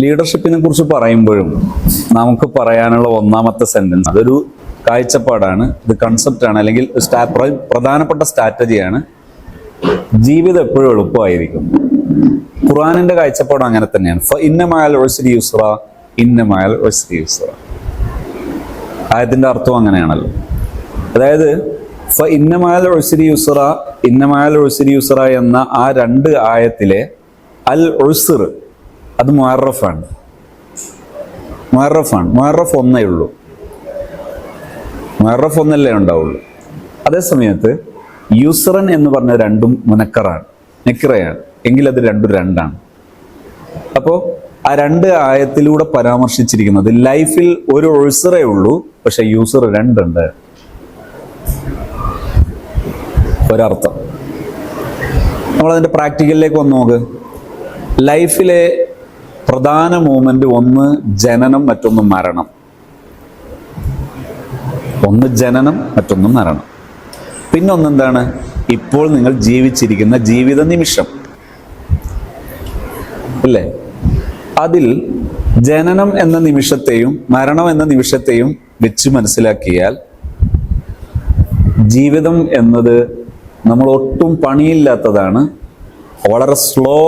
ലീഡർഷിപ്പിനെ കുറിച്ച് പറയുമ്പോഴും നമുക്ക് പറയാനുള്ള ഒന്നാമത്തെ സെന്റൻസ് അതൊരു കാഴ്ചപ്പാടാണ്, ഇത് കൺസെപ്റ്റാണ്, അല്ലെങ്കിൽ പ്രധാനപ്പെട്ട സ്ട്രാറ്റജിയാണ്. ജീവിതം എപ്പോഴും എളുപ്പമായിരിക്കും. ഖുർആനിന്റെ കാഴ്ചപ്പാടും അങ്ങനെ തന്നെയാണ്. ഇന്ന മഅൽ ഉസ്രി യുസ്റ, ഇന്ന മഅൽ ഉസ്രി യുസ്റ. ആയത്തിന്റെ അർത്ഥം അങ്ങനെയാണല്ലോ. അതായത് ഇന്ന മഅൽ ഉസ്രി യുസ്റ, ഇന്ന മഅൽ ഉസ്രി യുസ്റ എന്ന ആ രണ്ട് ആയത്തിലെ അൽ ഉസ്ർ അത് മുഅറഫാണ്. മുഅറഫ് ഒന്നേ ഉള്ളൂ. മുഅറഫ് ഒന്നല്ലേ ഉണ്ടാവുള്ളൂ. അതേസമയത്ത് യുസ്റൻ എന്ന് പറഞ്ഞ രണ്ടും മുനക്കറാണ്, നെക്കിറയാണ്, എങ്കിൽ അത് രണ്ടും രണ്ടാണ്. അപ്പോൾ ആ രണ്ട് ആയത്തിലൂടെ പരാമർശിച്ചിരിക്കുന്നത് ലൈഫിൽ ഒരു ഉസ്റേ ഉള്ളൂ, പക്ഷെ യൂസർ രണ്ടുണ്ട്. ഒരർത്ഥം. നമ്മളതിന്റെ പ്രാക്ടിക്കലിലേക്ക് വന്ന് നോക്ക്. ലൈഫിലെ പ്രധാന മൂമെന്റ് ഒന്ന് ജനനം, മറ്റൊന്ന് മരണം. ഒന്ന് ജനനം, മറ്റൊന്ന് മരണം. പിന്നൊന്നെന്താണ്? ഇപ്പോൾ നിങ്ങൾ ജീവിച്ചിരിക്കുന്ന ജീവിത നിമിഷം അല്ലേ? അതിൽ ജനനം എന്ന നിമിഷത്തെയും മരണം എന്ന നിമിഷത്തെയും വെച്ച് മനസ്സിലാക്കിയാൽ ജീവിതം എന്നത് നമ്മൾ ഒട്ടും പണിയില്ലാത്തതാണ്. വളരെ സ്ലോ,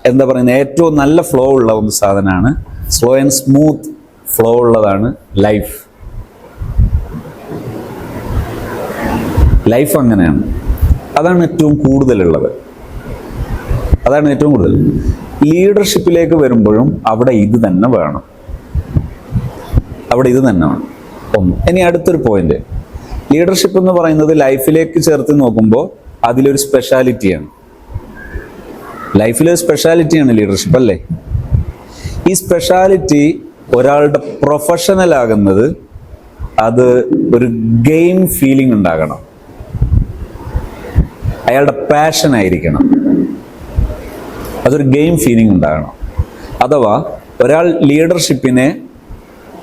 എന്താ പറയുന്നത്, ഏറ്റവും നല്ല ഫ്ലോ ഉള്ള ഒരു സാധനമാണ്. സ്ലോ ആൻഡ് സ്മൂത്ത് ഫ്ലോ ഉള്ളതാണ് ലൈഫ്. ലൈഫ് അങ്ങനെയാണ്. അതാണ് ഏറ്റവും കൂടുതലുള്ളത്. അതാണ് ഏറ്റവും കൂടുതൽ. ലീഡർഷിപ്പിലേക്ക് വരുമ്പോഴും അവിടെ ഇത് തന്നെ വേണം. അവിടെ ഇത് തന്നെ വേണം. ഒന്ന്. ഇനി അടുത്തൊരു പോയിന്റ്, ലീഡർഷിപ്പ് എന്ന് പറയുന്നത് ലൈഫിലേക്ക് ചേർത്ത് നോക്കുമ്പോൾ അതിലൊരു സ്പെഷ്യാലിറ്റിയാണ്. ലൈഫിലൊരു സ്പെഷ്യാലിറ്റിയാണ് ലീഡർഷിപ്പ്, അല്ലേ? ഈ സ്പെഷ്യാലിറ്റി ഒരാളുടെ പ്രൊഫഷണൽ ആകുന്നത് അത് ഒരു ഗെയിം ഫീലിംഗ് ഉണ്ടാകണം. അയാളുടെ പാഷൻ ആയിരിക്കണം. അതൊരു ഗെയിം ഫീലിംഗ് ഉണ്ടാകണം. അഥവാ ഒരാൾ ലീഡർഷിപ്പിനെ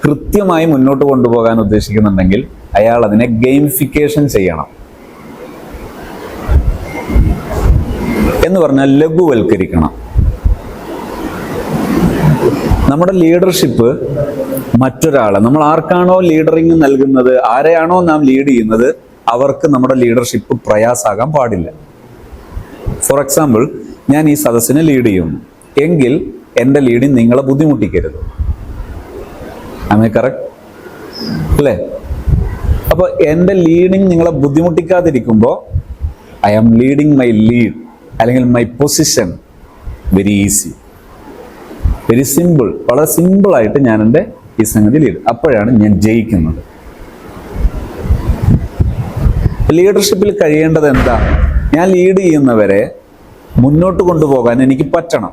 കൃത്യമായി മുന്നോട്ട് കൊണ്ടുപോകാൻ ഉദ്ദേശിക്കുന്നുണ്ടെങ്കിൽ അയാൾ അതിനെ ഗെയിംഫിക്കേഷൻ ചെയ്യണം. എന്ന് പറഞ്ഞാൽ ലഘുവൽക്കരിക്കണം. നമ്മുടെ ലീഡർഷിപ്പ് മറ്റൊരാളെ, നമ്മൾ ആർക്കാണോ ലീഡറിങ് നൽകുന്നത്, ആരെയാണോ നാം ലീഡ് ചെയ്യുന്നത്, അവർക്ക് നമ്മുടെ ലീഡർഷിപ്പ് പ്രയാസാകാൻ പാടില്ല. ഫോർ എക്സാമ്പിൾ, ഞാൻ ഈ സദസ്സിനെ ലീഡ് ചെയ്യുന്നു എങ്കിൽ എൻ്റെ ലീഡിങ് നിങ്ങളെ ബുദ്ധിമുട്ടിക്കരുത്. Am I correct? അല്ലേ? അപ്പോൾ എൻ്റെ ലീഡിങ് നിങ്ങളെ ബുദ്ധിമുട്ടിക്കാതിരിക്കുമ്പോൾ I am leading my lead അല്ലെങ്കിൽ my position very easy, very simple. വളരെ സിമ്പിളായിട്ട് ഞാൻ എൻ്റെ ഈ സംഗതി ലീഡ്, അപ്പോഴാണ് ഞാൻ ജയിക്കുന്നത്. ലീഡർഷിപ്പിൽ കഴിയേണ്ടത് എന്താ? ഞാൻ ലീഡ് ചെയ്യുന്നവരെ മുന്നോട്ട് കൊണ്ടുപോകാൻ എനിക്ക് പറ്റണം.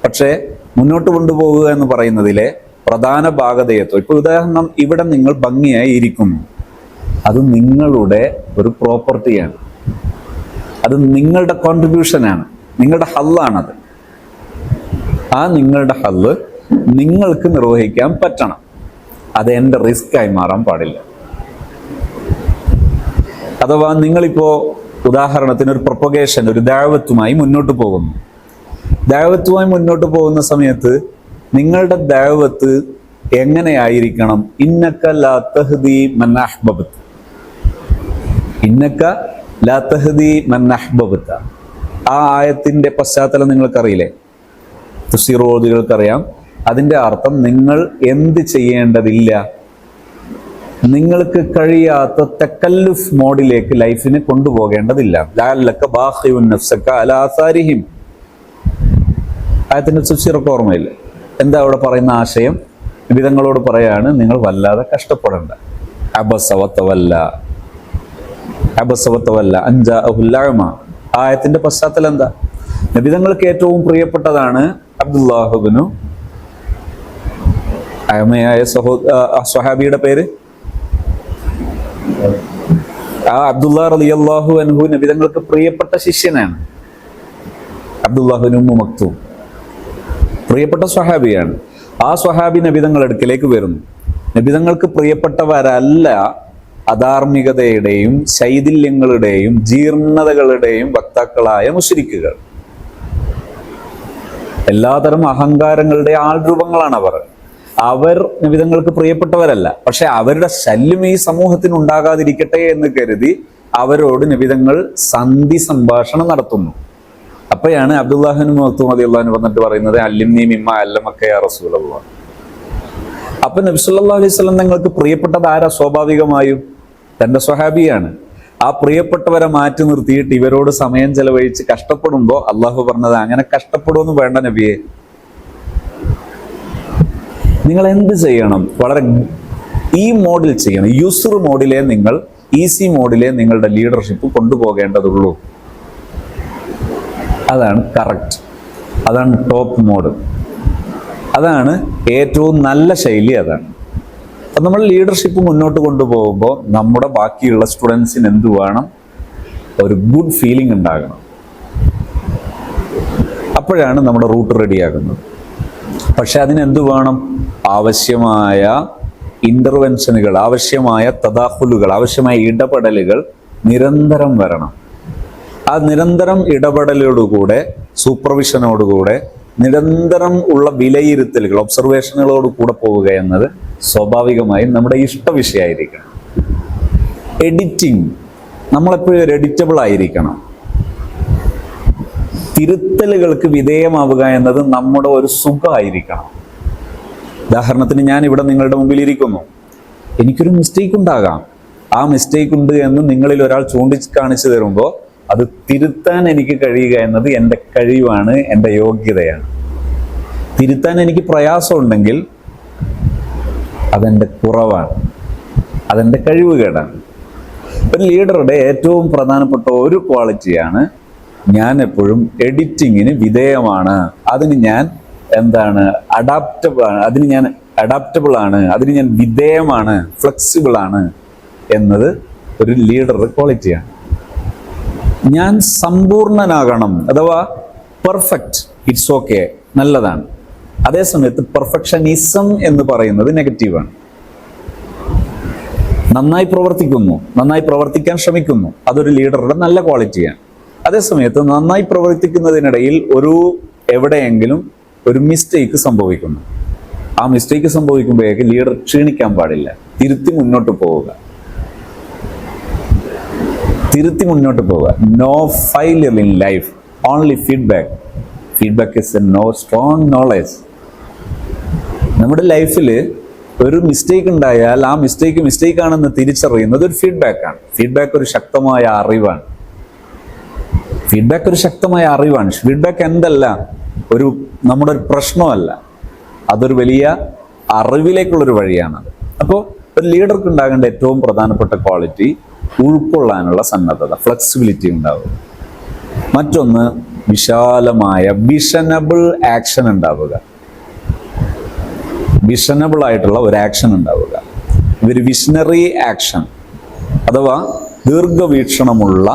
പക്ഷേ മുന്നോട്ട് കൊണ്ടുപോകുക എന്ന് പറയുന്നതിലെ പ്രധാന ഭാഗതയത്വം, ഇപ്പോൾ ഉദാഹരണം, ഇവിടെ നിങ്ങൾ ഭംഗിയായി ഇരിക്കുന്നു, അത് നിങ്ങളുടെ ഒരു പ്രോപ്പർട്ടിയാണ്. അത് നിങ്ങളുടെ കോൺട്രിബ്യൂഷനാണ്, നിങ്ങളുടെ ഹല്ലാണത്. ആ നിങ്ങളുടെ ഹല്ല് നിങ്ങൾക്ക് നിർവഹിക്കാൻ പറ്റണം. അത് എൻ്റെ റിസ്ക്കായി മാറാൻ പാടില്ല. അഥവാ നിങ്ങളിപ്പോ ഉദാഹരണത്തിന് ഒരു പ്രൊപ്പഗേഷൻ, ഒരു ദഅവത്തുമായി മുന്നോട്ട് പോകുന്നു. ദഅവത്തുമായി മുന്നോട്ട് പോകുന്ന സമയത്ത് നിങ്ങളുടെ ദഅവത്ത് എങ്ങനെയായിരിക്കണം? ഇന്നക ലാ തഹ്ദി മൻ അഹ്ബബ്ത, ഇന്നക ലാ തഹ്ദി മൻ അഹ്ബബ്ത. ആ ആയത്തിന്റെ പശ്ചാത്തലം നിങ്ങൾക്കറിയില്ലേ? തഫ്സീറുകൾക്കറിയാം. അതിന്റെ അർത്ഥം നിങ്ങൾ എന്ത് ചെയ്യേണ്ടതില്ല, നിങ്ങൾക്ക് കഴിയാത്ത തക്കല്ലുഫ് മോഡിലേക്ക് ലൈഫിനെ കൊണ്ടുപോകേണ്ടതില്ല. ലഅല്ലക ബാഖിഉൻ നഫ്സക അലാ ആസാരിഹിം. ആയത്തിന്റെ തഫ്സീറൊക്കെ ഓർമ്മയില്ല? എന്താ അവിടെ പറയുന്ന ആശയം? വിധങ്ങളോട് പറയാണ്, നിങ്ങൾ വല്ലാതെ കഷ്ടപ്പെടേണ്ട. അബസ വതവല്ല, അബസ വതവല്ല അൻ ജാഅഹുൽ അഅമ. ആയത്തിന്റെ പശ്ചാത്തലം എന്താ? നബിതങ്ങൾക്ക് ഏറ്റവും പ്രിയപ്പെട്ടതാണ് അബ്ദുല്ലാഹ് ഇബ്നു അഅമയായ സ്വഹാബിയുടെ പേര് അബ്ദുല്ലാഹ് റളിയല്ലാഹു അൻഹു. നബിതങ്ങൾക്ക് പ്രിയപ്പെട്ട ശിഷ്യനാണ് അബ്ദുല്ലാഹ് ഇബ്നു ഉമ്മു മക്തൂം, പ്രിയപ്പെട്ട സ്വഹാബിയാണ്. ആ സ്വഹാബി നബിതങ്ങൾ അടുക്കലേക്ക് വരുന്നു. നബിതങ്ങൾക്ക് പ്രിയപ്പെട്ടവരല്ല അധാർമികതയുടെയും ശൈഥില്യങ്ങളുടെയും ജീർണതകളുടെയും വക്താക്കളായ മുശ്രിക്കുകൾ. എല്ലാതരം അഹങ്കാരങ്ങളുടെ ആൾരൂപങ്ങളാണ് അവർ നിബിതങ്ങൾക്ക് പ്രിയപ്പെട്ടവരല്ല. പക്ഷെ അവരുടെ ശല്യം ഈ സമൂഹത്തിന് ഉണ്ടാകാതിരിക്കട്ടെ എന്ന് കരുതി അവരോട് നിബിതങ്ങൾ സന്ധി സംഭാഷണം നടത്തുന്നു. അപ്പോഴാണ് അബ്ദുല്ലാഹിബ്നു മക്തൂം റളിയല്ലാഹു വന്നിട്ട് പറയുന്നത്, അല്ലിംനി മിമ്മ അല്ലമക യാ റസൂലല്ലാഹ്. അപ്പൊ നബി സല്ലല്ലാഹു അലൈഹി വസല്ലം നിങ്ങൾക്ക് പ്രിയപ്പെട്ടത് ആരാ? സ്വാഭാവികമായും തന്റെ സ്വഹാബിയാണ്. ആ പ്രിയപ്പെട്ടവരെ മാറ്റി നിർത്തിയിട്ട് ഇവരോട് സമയം ചെലവഴിച്ച് കഷ്ടപ്പെടുമ്പോ അള്ളാഹു പറഞ്ഞത്, അങ്ങനെ കഷ്ടപ്പെടുമെന്ന് വേണ്ട നബിയെ, നിങ്ങൾ എന്ത് ചെയ്യണം? വളരെ ഈ മോഡിൽ ചെയ്യണം. യൂസർ മോഡിലെ നിങ്ങൾ, ഈസി മോഡിലെ നിങ്ങളുടെ ലീഡർഷിപ്പ് കൊണ്ടുപോകേണ്ടതുള്ളൂ. അതാണ് കറക്റ്റ്, അതാണ് ടോപ്പ് മോഡ്, അതാണ് ഏറ്റവും നല്ല ശൈലി. അതാണ് അപ്പം നമ്മൾ ലീഡർഷിപ്പ് മുന്നോട്ട് കൊണ്ടുപോകുമ്പോൾ നമ്മുടെ ബാക്കിയുള്ള സ്റ്റുഡൻസിന് എന്ത് വേണം? ഒരു ഗുഡ് ഫീലിംഗ് ഉണ്ടാകണം. അപ്പോഴാണ് നമ്മുടെ റൂട്ട് റെഡിയാകുന്നത്. പക്ഷെ അതിനെന്ത് വേണം? ആവശ്യമായ ഇന്റർവെൻഷനുകൾ, ആവശ്യമായ തദാഖുലുകൾ, ആവശ്യമായ ഇടപെടലുകൾ നിരന്തരം വരണം. ആ നിരന്തരം ഇടപെടലോടുകൂടെ, സൂപ്പർവിഷനോടുകൂടെ, നിരന്തരം ഉള്ള വിലയിരുത്തലുകൾ, ഒബ്സർവേഷനുകളോട് കൂടെ പോവുക എന്നത് സ്വാഭാവികമായും നമ്മുടെ ഇഷ്ടവിഷയമായിരിക്കണം. എഡിറ്റിംഗ്, നമ്മളെപ്പോഴും ഒരു എഡിറ്റബിൾ ആയിരിക്കണം. തിരുത്തലുകൾക്ക് വിധേയമാവുക എന്നത് നമ്മുടെ ഒരു സുഖമായിരിക്കണം. ഉദാഹരണത്തിന്, ഞാൻ ഇവിടെ നിങ്ങളുടെ മുമ്പിൽ ഇരിക്കുന്നു, എനിക്കൊരു മിസ്റ്റേക്ക് ഉണ്ടാകാം. ആ മിസ്റ്റേക്ക് ഉണ്ട് എന്ന് നിങ്ങളിൽ ഒരാൾ ചൂണ്ടിക്കാണിച്ചു തരുമ്പോൾ അത് തിരുത്താൻ എനിക്ക് കഴിയുക എന്നത് എൻ്റെ കഴിവാണ്, എൻ്റെ യോഗ്യതയാണ്. തിരുത്താൻ എനിക്ക് പ്രയാസമുണ്ടെങ്കിൽ അതെൻ്റെ കുറവാണ്, അതെൻ്റെ കഴിവുകേടാണ്. ഒരു ലീഡറുടെ ഏറ്റവും പ്രധാനപ്പെട്ട ഒരു ക്വാളിറ്റിയാണ്, ഞാൻ എപ്പോഴും എഡിറ്റിങ്ങിന് വിധേയമാണ്, അതിന് ഞാൻ അഡാപ്റ്റബിൾ ആണ്, അതിന് ഞാൻ വിധേയമാണ്, ഫ്ലെക്സിബിൾ ആണ് എന്നത് ഒരു ലീഡറുടെ ക്വാളിറ്റിയാണ്. ഞാൻ സമ്പൂർണനാകണം, അഥവാ പെർഫെക്റ്റ്, ഇറ്റ്സ് ഓക്കെ, നല്ലതാണ്. അതേസമയത്ത് പെർഫെക്ഷനിസം എന്ന് പറയുന്നത് നെഗറ്റീവാണ്. നന്നായി പ്രവർത്തിക്കുന്നു, നന്നായി പ്രവർത്തിക്കാൻ ശ്രമിക്കുന്നു, അതൊരു ലീഡറുടെ നല്ല ക്വാളിറ്റിയാണ്. അതേസമയത്ത് നന്നായി പ്രവർത്തിക്കുന്നതിനിടയിൽ എവിടെയെങ്കിലും ഒരു മിസ്റ്റേക്ക് സംഭവിക്കുന്നു. ആ മിസ്റ്റേക്ക് സംഭവിക്കുമ്പോഴേക്ക് ലീഡർ ക്ഷീണിക്കാൻ പാടില്ല, തിരുത്തി മുന്നോട്ട് പോവുക. No failure in life, only feedback. Feedback is a strong knowledge. നമ്മുടെ ലൈഫിൽ ഒരു മിസ്റ്റേക്ക് ഉണ്ടായാൽ ആ മിസ്റ്റേക്ക് ആണെന്ന് തിരിച്ചറിയുന്നത് ഒരു ഫീഡ്ബാക്കാണ്. ഫീഡ്ബാക്ക് ഒരു ശക്തമായ അറിവാണ്. ഫീഡ്ബാക്ക് എന്തല്ല, നമ്മുടെ ഒരു പ്രശ്നമല്ല, അതൊരു വലിയ അറിവിലേക്കുള്ളൊരു വഴിയാണത്. അപ്പോൾ ഒരു ലീഡർക്ക് ഉണ്ടാകേണ്ട ഏറ്റവും പ്രധാനപ്പെട്ട ക്വാളിറ്റി ഉൾക്കൊള്ളാനുള്ള സന്നദ്ധത, ഫ്ലെക്സിബിലിറ്റി ഉണ്ടാവുക. മറ്റൊന്ന്, വിശാലമായ വിഷനബിൾ ആക്ഷൻ ഉണ്ടാവുക. വിഷനബിൾ ആയിട്ടുള്ള ഒരു ആക്ഷൻ ഉണ്ടാവുക. ഇതൊരു വിഷനറി ആക്ഷൻ, അഥവാ ദീർഘവീക്ഷണമുള്ള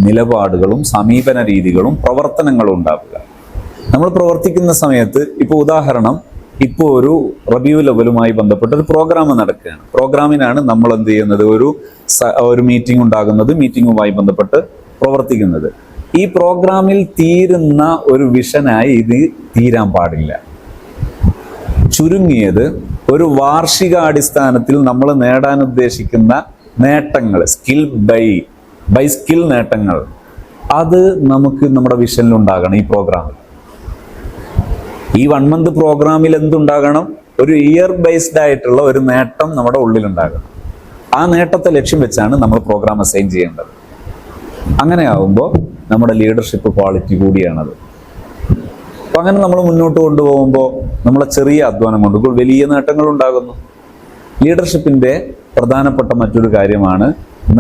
നിലപാടുകളും സമീപന രീതികളും പ്രവർത്തനങ്ങളും ഉണ്ടാവുക. നമ്മൾ പ്രവർത്തിക്കുന്ന സമയത്ത്, ഇപ്പോൾ ഉദാഹരണം, ഇപ്പോൾ ഒരു റബീഉൽ അവ്വലുമായി ബന്ധപ്പെട്ട ഒരു പ്രോഗ്രാം നടക്കുകയാണ്. പ്രോഗ്രാമിനാണ് നമ്മൾ എന്ത് ചെയ്യുന്നത്? ഒരു മീറ്റിംഗ് ഉണ്ടാകുന്നത്, മീറ്റിംഗുമായി ബന്ധപ്പെട്ട് പ്രവർത്തിക്കുന്നത്. ഈ പ്രോഗ്രാമിൽ തീരുന്ന ഒരു വിഷനായി ഇത് തീരാൻ പാടില്ല. ചുരുങ്ങിയത് ഒരു വാർഷികാടിസ്ഥാനത്തിൽ നമ്മൾ നേടാൻ ഉദ്ദേശിക്കുന്ന നേട്ടങ്ങൾ, ബൈ സ്കിൽ നേട്ടങ്ങൾ, അത് നമുക്ക് നമ്മുടെ വിഷനിൽ ഉണ്ടാകണം. ഈ പ്രോഗ്രാമിൽ, ഈ 1 മന്ത് പ്രോഗ്രാമിൽ എന്തുണ്ടാകണം? ഒരു ഇയർ ബേസ്ഡ് ആയിട്ടുള്ള ഒരു നേട്ടം നമ്മുടെ ഉള്ളിലുണ്ടാകണം. ആ നേട്ടത്തെ ലക്ഷ്യം വെച്ചാണ് നമ്മൾ പ്രോഗ്രാം അസൈൻ ചെയ്യേണ്ടത്. അങ്ങനെ ആകുമ്പോൾ നമ്മുടെ ലീഡർഷിപ്പ് ക്വാളിറ്റി കൂടിയാണത്. അപ്പം അങ്ങനെ നമ്മൾ മുന്നോട്ട് കൊണ്ടുപോകുമ്പോൾ നമ്മളെ ചെറിയ അധ്വാനം കൊണ്ട് വലിയ നേട്ടങ്ങൾ ഉണ്ടാകുന്നു. ലീഡർഷിപ്പിന്റെ പ്രധാനപ്പെട്ട മറ്റൊരു കാര്യമാണ്,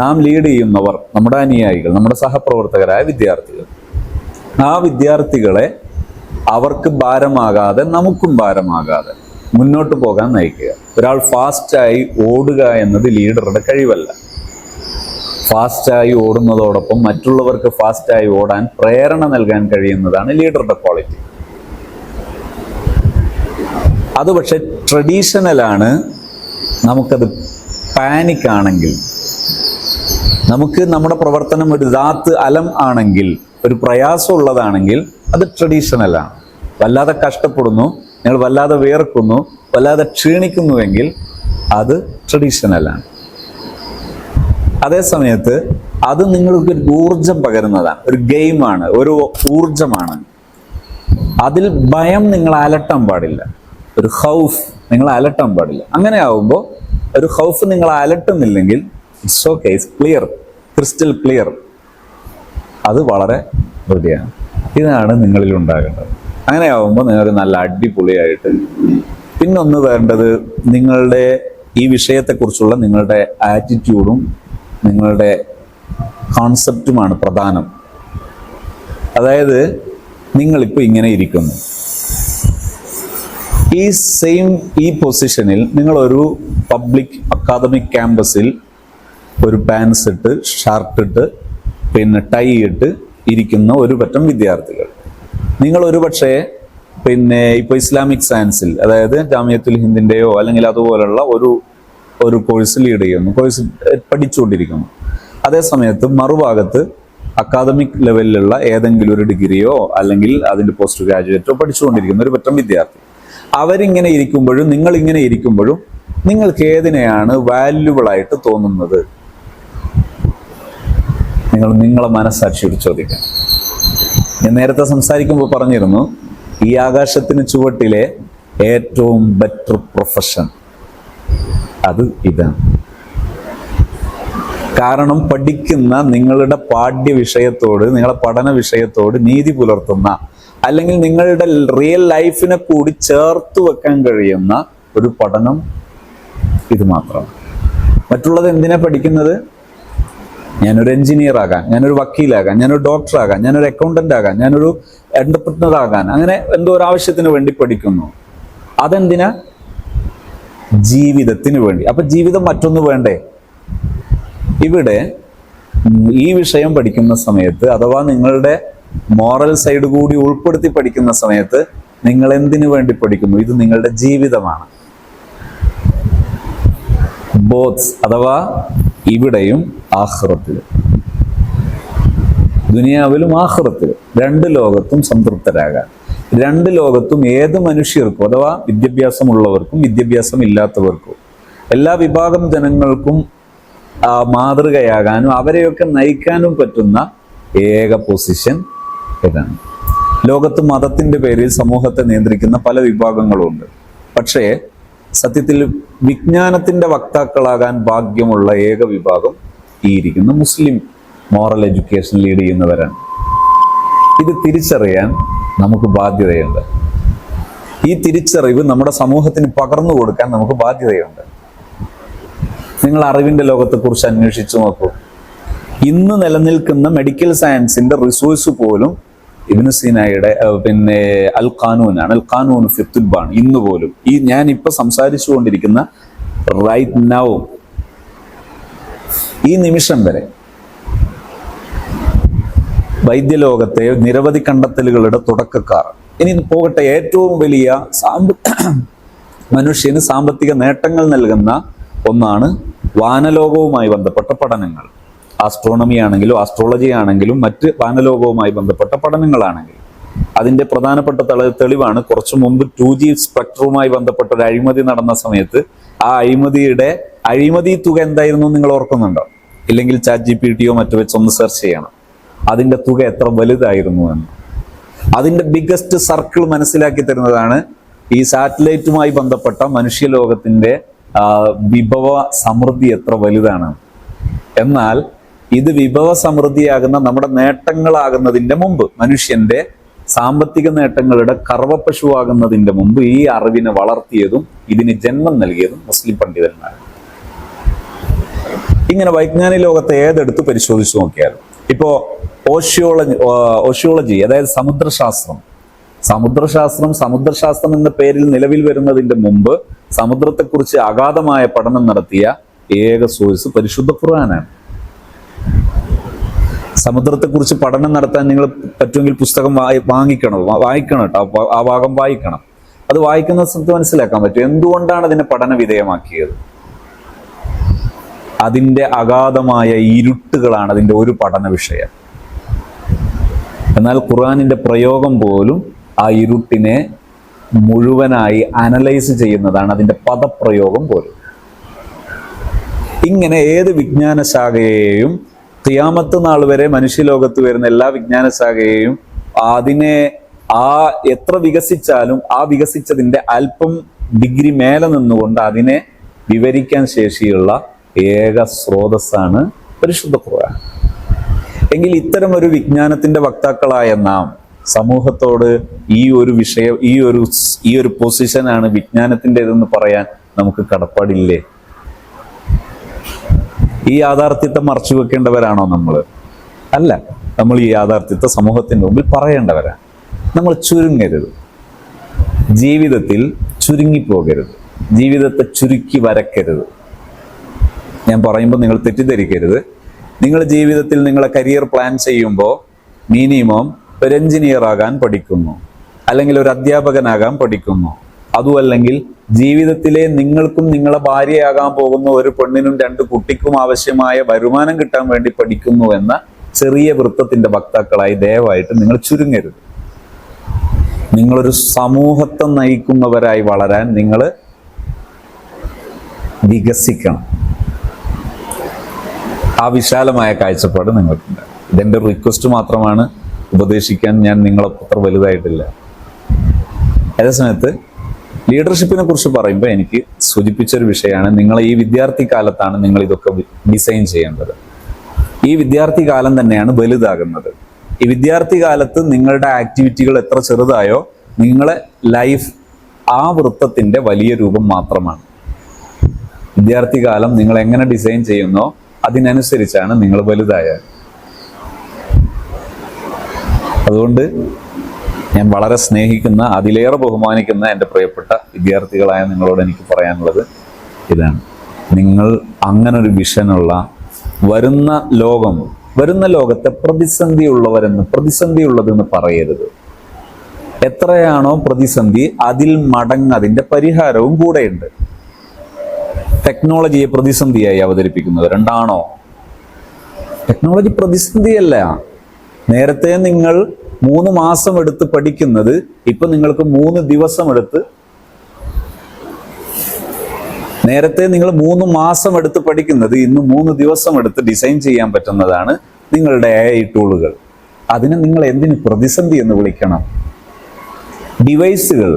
നാം ലീഡ് ചെയ്യുന്നവർ, നമ്മുടെ അനുയായികൾ, നമ്മുടെ സഹപ്രവർത്തകരായ വിദ്യാർത്ഥികൾ. ആ വിദ്യാർത്ഥികളെ അവർക്ക് ഭാരമാകാതെ, നമുക്കും ഭാരമാകാതെ മുന്നോട്ട് പോകാൻ നയിക്കുക. ഒരാൾ ഫാസ്റ്റായി ഓടുക എന്നത് ലീഡറുടെ കഴിവല്ല. ഫാസ്റ്റായി ഓടുന്നതോടൊപ്പം മറ്റുള്ളവർക്ക് ഫാസ്റ്റായി ഓടാൻ പ്രേരണ നൽകാൻ കഴിയുന്നതാണ് ലീഡറുടെ ക്വാളിറ്റി. അത് പക്ഷെ ട്രഡീഷണലാണ്. നമുക്കത് പാനിക് ആണെങ്കിൽ, നമുക്ക് നമ്മുടെ പ്രവർത്തനം ഒരു ദാത്ത് അലം ആണെങ്കിൽ, ഒരു പ്രയാസമുള്ളതാണെങ്കിൽ അത് ട്രഡീഷണലാണ്. വല്ലാതെ കഷ്ടപ്പെടുന്നു, നിങ്ങൾ വല്ലാതെ വിയർക്കുന്നു, വല്ലാതെ ക്ഷീണിക്കുന്നുവെങ്കിൽ അത് ട്രഡീഷണലാണ്. അതേ സമയത്ത് അത് നിങ്ങൾക്ക് ഒരു ഊർജം പകരുന്നതാണ്, ഒരു ഗെയിമാണ്, ഒരു ഊർജമാണ്. അതിൽ ഭയം നിങ്ങൾ അലട്ടാൻ പാടില്ല, ഒരു ഹൗഫ് നിങ്ങൾ അലട്ടാൻ പാടില്ല. അങ്ങനെ ആവുമ്പോൾ ഒരു ഹൗഫ് നിങ്ങൾ അലട്ടുന്നില്ലെങ്കിൽ it's okay, it's clear, crystal clear. അത് വളരെ റെഡിയാണ്. ഇതാണ് നിങ്ങളിൽ ഉണ്ടാകേണ്ടത്. അങ്ങനെ ആവുമ്പോൾ നിങ്ങൾക്ക് നല്ല അടിപൊളിയായിട്ട്. പിന്നൊന്ന് വേണ്ടത് നിങ്ങളുടെ ഈ വിഷയത്തെക്കുറിച്ചുള്ള നിങ്ങളുടെ ആറ്റിറ്റ്യൂഡും നിങ്ങളുടെ കോൺസെപ്റ്റുമാണ് പ്രധാനം. അതായത് നിങ്ങളിപ്പോൾ ഇങ്ങനെ ഇരിക്കുന്നു, ഈ പൊസിഷനിൽ നിങ്ങളൊരു പബ്ലിക് അക്കാദമിക് ക്യാമ്പസിൽ ഒരു പാൻസ് ഇട്ട് ഷർട്ടിട്ട് പിന്നെ ടൈ ഇട്ട് ഇരിക്കുന്ന ഒരു പറ്റം വിദ്യാർത്ഥികൾ. നിങ്ങൾ ഒരു പക്ഷേ പിന്നെ ഇപ്പോൾ ഇസ്ലാമിക് സയൻസിൽ, അതായത് ജാമിയത്തുൽ ഹിന്ദിൻ്റെയോ അല്ലെങ്കിൽ അതുപോലുള്ള ഒരു കോഴ്സ് ലീഡ് ചെയ്യുന്നു, കോഴ്സ് പഠിച്ചുകൊണ്ടിരിക്കുന്നു. അതേ സമയത്ത് മറുഭാഗത്ത് അക്കാദമിക് ലെവലിലുള്ള ഏതെങ്കിലും ഒരു ഡിഗ്രിയോ അല്ലെങ്കിൽ അതിൻ്റെ പോസ്റ്റ് ഗ്രാജുവേറ്റോ പഠിച്ചുകൊണ്ടിരിക്കുന്ന ഒരു പറ്റം വിദ്യാർത്ഥി. അവരിങ്ങനെ ഇരിക്കുമ്പോഴും നിങ്ങളിങ്ങനെ ഇരിക്കുമ്പോഴും നിങ്ങൾക്ക് ഏതിനെയാണ് വാല്യുബിൾ ആയിട്ട് തോന്നുന്നത്? നിങ്ങളെ മനസ്സാക്ഷിയോട് ചോദിക്കാം. ഞാൻ നേരത്തെ സംസാരിക്കുമ്പോൾ പറഞ്ഞിരുന്നു, ഈ ആകാശത്തിന് ചുവട്ടിലെ ഏറ്റവും ബെറ്റർ പ്രൊഫഷൻ അത് ഇതാണ്. കാരണം പഠിക്കുന്ന നിങ്ങളുടെ പാഠ്യ വിഷയത്തോട്, നിങ്ങളുടെ പഠന വിഷയത്തോട് നീതി പുലർത്തുന്ന, അല്ലെങ്കിൽ നിങ്ങളുടെ റിയൽ ലൈഫിനെ കൂടി ചേർത്ത് വെക്കാൻ കഴിയുന്ന ഒരു പഠനം ഇത് മാത്രമാണ്. മറ്റുള്ളത് എന്തിനാ പഠിക്കുന്നത്? ഞാനൊരു എഞ്ചിനീയർ ആകാൻ, ഞാനൊരു വക്കീലാകാൻ, ഞാനൊരു ഡോക്ടർ ആകാൻ, ഞാനൊരു അക്കൗണ്ടന്റ് ആകാൻ, ഞാനൊരു എന്റർപ്രനർ ആകാൻ, അങ്ങനെ എന്തോ ഒരു ആവശ്യത്തിന് വേണ്ടി പഠിക്കുന്നു. അതെന്തിനാ? ജീവിതത്തിന് വേണ്ടി. അപ്പൊ ജീവിതം മറ്റൊന്ന് വേണ്ടേ? ഇവിടെ ഈ വിഷയം പഠിക്കുന്ന സമയത്ത്, അഥവാ നിങ്ങളുടെ മോറൽ സൈഡ് കൂടി ഉൾപ്പെടുത്തി പഠിക്കുന്ന സമയത്ത് നിങ്ങൾ എന്തിനു വേണ്ടി പഠിക്കുന്നു? ഇത് നിങ്ങളുടെ ജീവിതമാണ്. ബോത്ത്സ്, അഥവാ ഇവിടെയും ആഖിറത്തിലും, ദുനിയാവിലും ആഖിറത്തിലും, രണ്ട് ലോകത്തും സംതൃപ്തരാകാൻ. രണ്ട് ലോകത്തും ഏത് മനുഷ്യർക്കും, അഥവാ വിദ്യാഭ്യാസമുള്ളവർക്കും വിദ്യാഭ്യാസം ഇല്ലാത്തവർക്കും, എല്ലാ വിഭാഗം ജനങ്ങൾക്കും മാതൃകയാകാനും അവരെയൊക്കെ നയിക്കാനും പറ്റുന്ന ഏക പൊസിഷൻ ഇതാണ്. ലോകത്ത് മതത്തിന്റെ പേരിൽ സമൂഹത്തെ നിയന്ത്രിക്കുന്ന പല വിഭാഗങ്ങളുണ്ട്. പക്ഷേ സത്യത്തിൽ വിജ്ഞാനത്തിന്റെ വക്താക്കളാകാൻ ഭാഗ്യമുള്ള ഏക വിഭാഗം ഈ ഇരിക്കുന്ന മുസ്ലിം മോറൽ എഡ്യൂക്കേഷൻ ലീഡ് ചെയ്യുന്നവരാണ്. ഇത് തിരിച്ചറിയാൻ നമുക്ക് ബാധ്യതയുണ്ട്. ഈ തിരിച്ചറിവ് നമ്മുടെ സമൂഹത്തിന് പകർന്നു കൊടുക്കാൻ നമുക്ക് ബാധ്യതയുണ്ട്. നിങ്ങൾ അറിവിന്റെ ലോകത്തെക്കുറിച്ച് അന്വേഷിച്ചു നോക്കൂ. ഇന്ന് നിലനിൽക്കുന്ന മെഡിക്കൽ സയൻസിന്റെ റിസോഴ്സ് പോലും ഇബ്നു സീനയുടെ പിന്നെ അൽ ഖാനൂൻ ഫി തിബ്ബാണ്. ഇന്ന് പോലും ഈ ഞാൻ ഇപ്പൊ സംസാരിച്ചു കൊണ്ടിരിക്കുന്ന റൈറ്റ് നൗ, ഈ നിമിഷം വരെ വൈദ്യലോകത്തെ നിരവധി കണ്ടെത്തലുകളുടെ തുടക്കക്കാർ. ഇനി പോകട്ടെ, ഏറ്റവും വലിയ മനുഷ്യന് സാമ്പത്തിക നേട്ടങ്ങൾ നൽകുന്ന ഒന്നാണ് വാനലോകവുമായി ബന്ധപ്പെട്ട പഠനങ്ങൾ. ആസ്ട്രോണമി ആണെങ്കിലും ആസ്ട്രോളജി ആണെങ്കിലും മറ്റ് വാനലോകവുമായി ബന്ധപ്പെട്ട പഠനങ്ങളാണെങ്കിലും. അതിന്റെ പ്രധാനപ്പെട്ട തെളിവാണ് കുറച്ചു മുമ്പ് 2G സ്പെക്ട്രവുമായി ബന്ധപ്പെട്ട ഒരു അഴിമതി നടന്ന സമയത്ത് ആ അഴിമതി തുക എന്തായിരുന്നു നിങ്ങൾ ഓർക്കുന്നുണ്ടോ? ഇല്ലെങ്കിൽ ChatGPT മറ്റു വെച്ച് ഒന്ന് സെർച്ച് ചെയ്യണം. അതിന്റെ തുക എത്ര വലുതായിരുന്നു എന്ന്. അതിന്റെ ബിഗസ്റ്റ് സർക്കിൾ മനസ്സിലാക്കി തരുന്നതാണ് ഈ സാറ്റലൈറ്റുമായി ബന്ധപ്പെട്ട മനുഷ്യലോകത്തിന്റെ വിഭവ സമൃദ്ധി എത്ര വലുതാണ്. എന്നാൽ ഇത് വിഭവ സമൃദ്ധിയാകുന്ന നമ്മുടെ നേട്ടങ്ങളാകുന്നതിന്റെ മുമ്പ്, മനുഷ്യന്റെ സാമ്പത്തിക നേട്ടങ്ങളുടെ കറവപ്പശുവാകുന്നതിന്റെ മുമ്പ് ഈ അറിവിനെ വളർത്തിയതും ഇതിന് ജന്മം നൽകിയതും മുസ്ലിം പണ്ഡിതന്മാർ. ഇങ്ങനെ വൈജ്ഞാനിക ലോകത്തെ ഏതെടുത്ത് പരിശോധിച്ചു നോക്കിയാലും, ഇപ്പോ ഓഷ്യോളജി, അതായത് സമുദ്രശാസ്ത്രം എന്ന പേരിൽ നിലവിൽ വരുന്നതിന്റെ മുമ്പ് സമുദ്രത്തെക്കുറിച്ച് അഗാധമായ പഠനം നടത്തിയ ഏക സോഴ്സ് പരിശുദ്ധ ഖുർആനാണ്. സമുദ്രത്തെക്കുറിച്ച് പഠനം നടത്താൻ നിങ്ങൾ പറ്റുമെങ്കിൽ പുസ്തകം വായിക്കണം കേട്ടോ. ആ ഭാഗം വായിക്കണം. അത് വായിക്കുന്ന സമയത്ത് മനസ്സിലാക്കാൻ പറ്റും എന്തുകൊണ്ടാണ് അതിനെ പഠന വിധേയമാക്കിയത്. അതിൻ്റെ അഗാധമായ ഇരുട്ടുകളാണ് അതിൻ്റെ ഒരു പഠന വിഷയം. എന്നാൽ ഖുർആനിന്റെ പ്രയോഗം പോലും ആ ഇരുട്ടിനെ മുഴുവനായി അനലൈസ് ചെയ്യുന്നതാണ് അതിൻ്റെ പദപ്രയോഗം പോലും. ഇങ്ങനെ ഏത് വിജ്ഞാന ശാഖയെയും ഖിയാമത്ത് നാൾ വരെ മനുഷ്യലോകത്ത് വരുന്ന എല്ലാ വിജ്ഞാന ശാഖയെയും അതിനെ എത്ര വികസിച്ചാലും ആ വികസിച്ചതിൻ്റെ അല്പം ഡിഗ്രി മേലെ നിന്നുകൊണ്ട് അതിനെ വിവരിക്കാൻ ശേഷിയുള്ള ഏക സ്രോതസ്സാണ് പരിശുദ്ധ ഖുർആൻ. എങ്കിൽ ഇത്തരം ഒരു വിജ്ഞാനത്തിന്റെ വക്താക്കളായ നാം സമൂഹത്തോട് ഈ ഒരു വിഷയം ഈ ഒരു പൊസിഷനാണ് വിജ്ഞാനത്തിൻ്റെതെന്ന് പറയാൻ നമുക്ക് കടപ്പാടില്ലേ? ഈ യാഥാർത്ഥ്യത്തെ മറച്ചു വെക്കേണ്ടവരാണോ നമ്മൾ? അല്ല, നമ്മൾ ഈ യാഥാർത്ഥ്യത്തെ സമൂഹത്തിന്റെ മുമ്പിൽ പറയേണ്ടവരാണ്. നമ്മൾ ചുരുങ്ങരുത്, ജീവിതത്തിൽ ചുരുങ്ങിപ്പോകരുത്, ജീവിതത്തെ ചുരുക്കി വരക്കരുത്. ഞാൻ പറയുമ്പോൾ നിങ്ങൾ തെറ്റിദ്ധരിക്കരുത്. നിങ്ങൾ ജീവിതത്തിൽ നിങ്ങളെ കരിയർ പ്ലാൻ ചെയ്യുമ്പോൾ മിനിമം ഒരു എഞ്ചിനീയർ ആകാൻ പഠിക്കുന്നു, അല്ലെങ്കിൽ ഒരു അധ്യാപകനാകാൻ പഠിക്കുന്നു, അതുമല്ലെങ്കിൽ ജീവിതത്തിലെ നിങ്ങൾക്കും നിങ്ങളെ ഭാര്യയാകാൻ പോകുന്ന ഒരു പെണ്ണിനും 2 കുട്ടിക്കും ആവശ്യമായ വരുമാനം കിട്ടാൻ വേണ്ടി പഠിക്കുന്നു എന്ന ചെറിയ വൃത്തത്തിന്റെ വക്താക്കളായി ദയവായിട്ട് നിങ്ങൾ ചുരുങ്ങരുത്. നിങ്ങളൊരു സമൂഹത്തെ നയിക്കുന്നവരായി വളരാൻ നിങ്ങൾ വികസിക്കണം. ആ വിശാലമായ കാഴ്ചപ്പാട് നിങ്ങൾക്കുണ്ട്. ഇതെൻ്റെ റിക്വസ്റ്റ് മാത്രമാണ്, ഉപദേശിക്കാൻ ഞാൻ നിങ്ങളത്ര വലുതായിട്ടില്ല. അതേസമയത്ത് ലീഡർഷിപ്പിനെ കുറിച്ച് പറയുമ്പോൾ എനിക്ക് സൂചിപ്പിച്ചൊരു വിഷയമാണ്, നിങ്ങൾ ഈ വിദ്യാർത്ഥി കാലത്താണ് നിങ്ങൾ ഇതൊക്കെ ഡിസൈൻ ചെയ്യേണ്ടത്. ഈ വിദ്യാർത്ഥി കാലം തന്നെയാണ് വലുതാകുന്നത്. ഈ വിദ്യാർത്ഥി കാലത്ത് നിങ്ങളുടെ ആക്ടിവിറ്റികൾ എത്ര ചെറുതായോ നിങ്ങളെ ലൈഫ് ആ വൃത്തത്തിന്റെ വലിയ രൂപം മാത്രമാണ്. വിദ്യാർത്ഥി കാലം നിങ്ങൾ എങ്ങനെ ഡിസൈൻ ചെയ്യുന്നോ അതിനനുസരിച്ചാണ് നിങ്ങൾ വലുതായത്. അതുകൊണ്ട് ഞാൻ വളരെ സ്നേഹിക്കുന്ന, അതിലേറെ ബഹുമാനിക്കുന്ന എൻ്റെ പ്രിയപ്പെട്ട വിദ്യാർത്ഥികളായ നിങ്ങളോട് എനിക്ക് പറയാനുള്ളത് ഇതാണ്. നിങ്ങൾ അങ്ങനൊരു വിഷനുള്ള വരുന്ന ലോകത്തെ പ്രതിസന്ധി ഉള്ളതെന്ന് പറയരുത്. എത്രയാണോ പ്രതിസന്ധി അതിൽ മടങ്ങ് അതിൻ്റെ പരിഹാരവും കൂടെയുണ്ട്. ടെക്നോളജിയെ പ്രതിസന്ധിയായി അവതരിപ്പിക്കുന്നവരുണ്ടാണോ? ടെക്നോളജി പ്രതിസന്ധിയല്ല. നേരത്തെ നിങ്ങൾ 3 മാസം എടുത്ത് പഠിക്കുന്നത് ഇപ്പൊ നിങ്ങൾക്ക് 3 ദിവസം എടുത്ത്, നേരത്തെ നിങ്ങൾ 3 മാസം എടുത്ത് പഠിക്കുന്നത് ഇന്ന് 3 ദിവസം എടുത്ത് ഡിസൈൻ ചെയ്യാൻ പറ്റുന്നതാണ് നിങ്ങളുടെ AI ടൂളുകൾ. അതിനെ നിങ്ങൾ എന്തിന് പ്രതിസന്ധി എന്ന് വിളിക്കണം? ഡിവൈസുകൾ,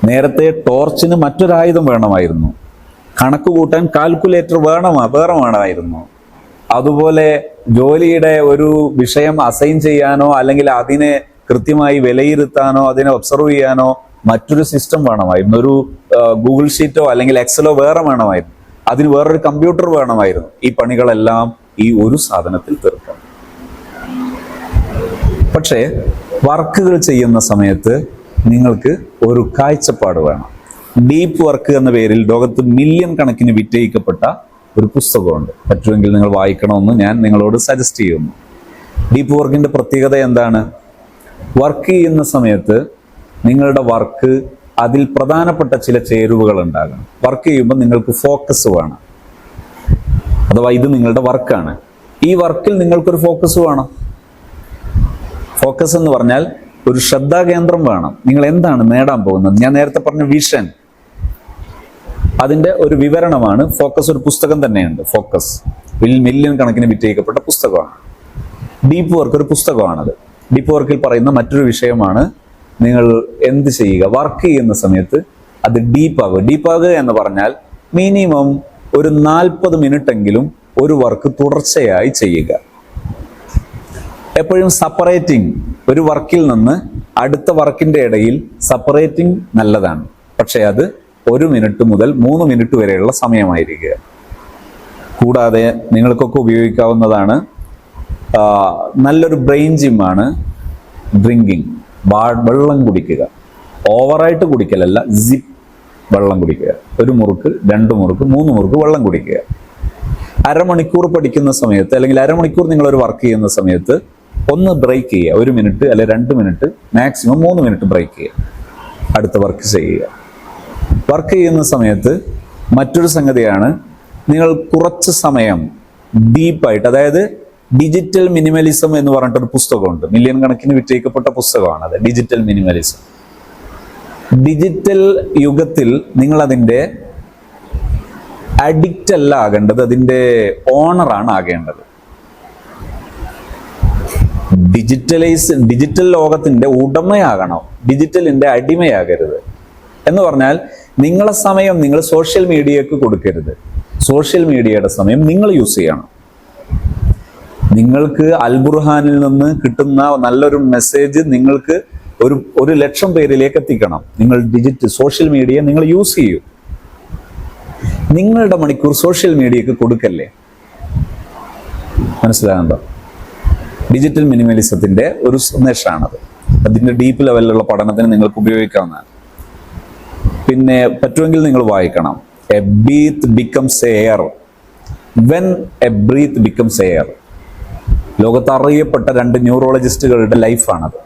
നേരത്തെ ടോർച്ചിന് മറ്റൊരായുധം വേണമായിരുന്നു, കണക്ക് കൂട്ടാൻ കാൽക്കുലേറ്റർ വേറെ വേണമായിരുന്നു. അതുപോലെ ജോലിയുടെ ഒരു വിഷയം അസൈൻ ചെയ്യാനോ അല്ലെങ്കിൽ അതിനെ കൃത്യമായി വിലയിരുത്താനോ അതിനെ ഒബ്സർവ് ചെയ്യാനോ മറ്റൊരു സിസ്റ്റം വേണമായിരുന്നു. ഒരു ഗൂഗിൾ ഷീറ്റോ അല്ലെങ്കിൽ എക്സലോ വേറെ വേണമായിരുന്നു. അതിന് വേറൊരു കമ്പ്യൂട്ടർ വേണമായിരുന്നു. ഈ പണികളെല്ലാം ഈ ഒരു സാധനത്തിൽ തീർക്കാം. പക്ഷേ വർക്കുകൾ ചെയ്യുന്ന സമയത്ത് നിങ്ങൾക്ക് ഒരു കാഴ്ചപ്പാട് വേണം. ഡീപ്പ് വർക്ക് എന്ന പേരിൽ ലോകത്ത് മില്യൺ കണക്കിന് വിറ്റയിക്കപ്പെട്ട ഒരു പുസ്തകമുണ്ട്. പറ്റുമെങ്കിൽ നിങ്ങൾ വായിക്കണമെന്ന് ഞാൻ നിങ്ങളോട് സജസ്റ്റ് ചെയ്യുന്നു. ഡീപ്പ് വർക്കിന്റെ പ്രത്യേകത എന്താണ്? വർക്ക് ചെയ്യുന്ന സമയത്ത് നിങ്ങളുടെ വർക്ക് അതിൽ പ്രധാനപ്പെട്ട ചില ചേരുവകൾ ഉണ്ടാകണം. വർക്ക് ചെയ്യുമ്പോൾ നിങ്ങൾക്ക് ഫോക്കസ് വേണം. അഥവാ ഇത് നിങ്ങളുടെ വർക്കാണ്. ഈ വർക്കിൽ നിങ്ങൾക്കൊരു ഫോക്കസ് വേണം. ഫോക്കസ് എന്ന് പറഞ്ഞാൽ ഒരു ശ്രദ്ധാകേന്ദ്രം വേണം. നിങ്ങൾ എന്താണ് നേടാൻ പോകുന്നത്? ഞാൻ നേരത്തെ പറഞ്ഞ വിഷൻ, അതിന്റെ ഒരു വിവരണമാണ് ഫോക്കസ്. ഒരു പുസ്തകം തന്നെയുണ്ട് ഫോക്കസ്, മില്യൺ കണക്കിന് വിറ്റയിക്കപ്പെട്ട പുസ്തകമാണ്. ഡീപ്പ് വർക്ക് ഒരു പുസ്തകമാണത്. ഡീപ്പ് വർക്കിൽ പറയുന്ന മറ്റൊരു വിഷയമാണ് നിങ്ങൾ എന്ത് ചെയ്യുക, വർക്ക് ചെയ്യുന്ന സമയത്ത് അത് ഡീപ്പാകുക എന്ന് പറഞ്ഞാൽ മിനിമം ഒരു 40 മിനിറ്റെങ്കിലും ഒരു വർക്ക് തുടർച്ചയായി ചെയ്യുക. എപ്പോഴും സെപ്പറേറ്റിംഗ്, ഒരു വർക്കിൽ നിന്ന് അടുത്ത വർക്കിന്റെ ഇടയിൽ സെപ്പറേറ്റിംഗ് നല്ലതാണ്. പക്ഷേ അത് 1 മിനിറ്റ് മുതൽ 3 മിനിറ്റ് വരെയുള്ള സമയമായിരിക്കുക. കൂടാതെ നിങ്ങൾക്കൊക്കെ ഉപയോഗിക്കാവുന്നതാണ് നല്ലൊരു ബ്രെയിൻ ജിമ്മാണ് ഡ്രിങ്കിങ്, വെള്ളം കുടിക്കുക. ഓവറായിട്ട് കുടിക്കലല്ല, വെള്ളം കുടിക്കുക. 1 മുറുക്ക് 2 മുറുക്ക് 3 മുറുക്ക് വെള്ളം കുടിക്കുക. അരമണിക്കൂർ പഠിക്കുന്ന സമയത്ത് അല്ലെങ്കിൽ അരമണിക്കൂർ നിങ്ങളൊരു വർക്ക് ചെയ്യുന്ന സമയത്ത് ഒന്ന് ബ്രേക്ക് ചെയ്യുക. 1 മിനിറ്റ് അല്ലെങ്കിൽ 2 മിനിറ്റ്, മാക്സിമം 3 മിനിറ്റ് ബ്രേക്ക് ചെയ്യുക. അടുത്ത വർക്ക് ചെയ്യുക. വർക്ക് ചെയ്യുന്ന സമയത്ത് മറ്റൊരു സംഗതിയാണ്, നിങ്ങൾ കുറച്ച് സമയം ഡീപ്പായിട്ട്, അതായത് ഡിജിറ്റൽ മിനിമലിസം എന്ന് പറഞ്ഞിട്ടൊരു പുസ്തകമുണ്ട്. മില്യൺ കണക്കിന് വിറ്റഴിക്കപ്പെട്ട പുസ്തകമാണത്, ഡിജിറ്റൽ മിനിമലിസം. ഡിജിറ്റൽ യുഗത്തിൽ നിങ്ങൾ അതിൻ്റെ അഡിക്റ്റ് അല്ല ആകേണ്ടത്, അതിൻ്റെ ഓണറാണ് ആകേണ്ടത്. ഡിജിറ്റൽ ലോകത്തിന്റെ ഉടമയാകണം, ഡിജിറ്റലിന്റെ അടിമയാകരുത്. എന്ന് പറഞ്ഞാൽ നിങ്ങളെ സമയം നിങ്ങൾ സോഷ്യൽ മീഡിയക്ക് കൊടുക്കരുത്. സോഷ്യൽ മീഡിയയുടെ സമയം നിങ്ങൾ യൂസ് ചെയ്യണം. നിങ്ങൾക്ക് അൽബുർഹാനിൽ നിന്ന് കിട്ടുന്ന നല്ലൊരു മെസ്സേജ് നിങ്ങൾക്ക് ഒരു 1,00,000 പേരിലേക്ക് എത്തിക്കണം. നിങ്ങൾ സോഷ്യൽ മീഡിയ നിങ്ങൾ യൂസ് ചെയ്യൂ. നിങ്ങളുടെ മണിക്കൂർ സോഷ്യൽ മീഡിയക്ക് കൊടുക്കല്ലേ. മനസ്സിലാകുന്നുണ്ടോ? ഡിജിറ്റൽ മിനിമലിസത്തിന്റെ ഒരു സന്ദേശമാണത്. അതിന്റെ ഡീപ്പ് ലെവലിലുള്ള പഠനത്തിന് നിങ്ങൾക്ക് ഉപയോഗിക്കാവുന്നതാണ്. പിന്നെ പറ്റുമെങ്കിൽ നിങ്ങൾ വായിക്കണം, a breath becomes air when a breath becomes air. ലോകത്ത് അറിയപ്പെട്ട 2 ന്യൂറോളജിസ്റ്റുകളുടെ ലൈഫാണത്.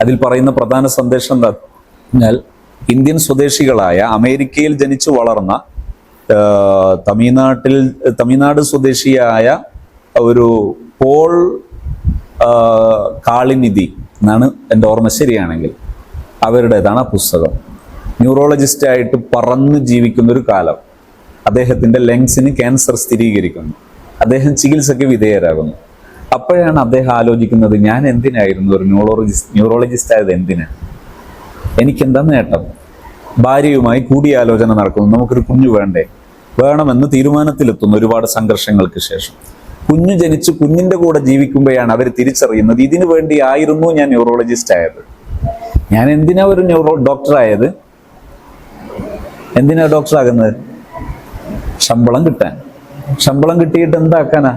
അതിൽ പറയുന്ന പ്രധാന സന്ദേശം എന്താ പറഞ്ഞാൽ, ഇന്ത്യൻ സ്വദേശികളായ അമേരിക്കയിൽ ജനിച്ചു വളർന്ന തമിഴ്നാട് സ്വദേശിയായ ഒരു പോൾ കാളിനിധി എന്നാണ് എൻ്റെ ഓർമ്മ ശരിയാണെങ്കിൽ, അവരുടേതാണ് ആ പുസ്തകം. ന്യൂറോളജിസ്റ്റായിട്ട് പറന്ന് ജീവിക്കുന്ന ഒരു കാലം. അദ്ദേഹത്തിൻ്റെ ലങ്സിന് ക്യാൻസർ സ്ഥിരീകരിക്കുന്നു. അദ്ദേഹം ചികിത്സയ്ക്ക് വിധേയരാകുന്നു. അപ്പോഴാണ് അദ്ദേഹം ആലോചിക്കുന്നത്, ഞാൻ എന്തിനായിരുന്നു ഒരു ന്യൂറോളജിസ്റ്റ് ആയത്? എന്തിനാ? എനിക്കെന്താ നേട്ടം? ഭാര്യയുമായി കൂടിയാലോചന നടക്കുന്നു, നമുക്കൊരു കുഞ്ഞു വേണ്ടേ, വേണമെന്ന് തീരുമാനത്തിലെത്തുന്നു. ഒരുപാട് സംഘർഷങ്ങൾക്ക് ശേഷം കുഞ്ഞു ജനിച്ച് കുഞ്ഞിന്റെ കൂടെ ജീവിക്കുമ്പോഴാണ് അവർ തിരിച്ചറിയുന്നത്, ഇതിനു വേണ്ടി ആയിരുന്നു ഞാൻ ന്യൂറോളജിസ്റ്റ് ആയത്. ഞാൻ എന്തിനാ ഒരു ഡോക്ടർ ആയത്? എന്തിനാ ഡോക്ടർ ആകുന്നത്? ശമ്പളം കിട്ടാൻ. ശമ്പളം കിട്ടിയിട്ട് എന്താക്കാനാ?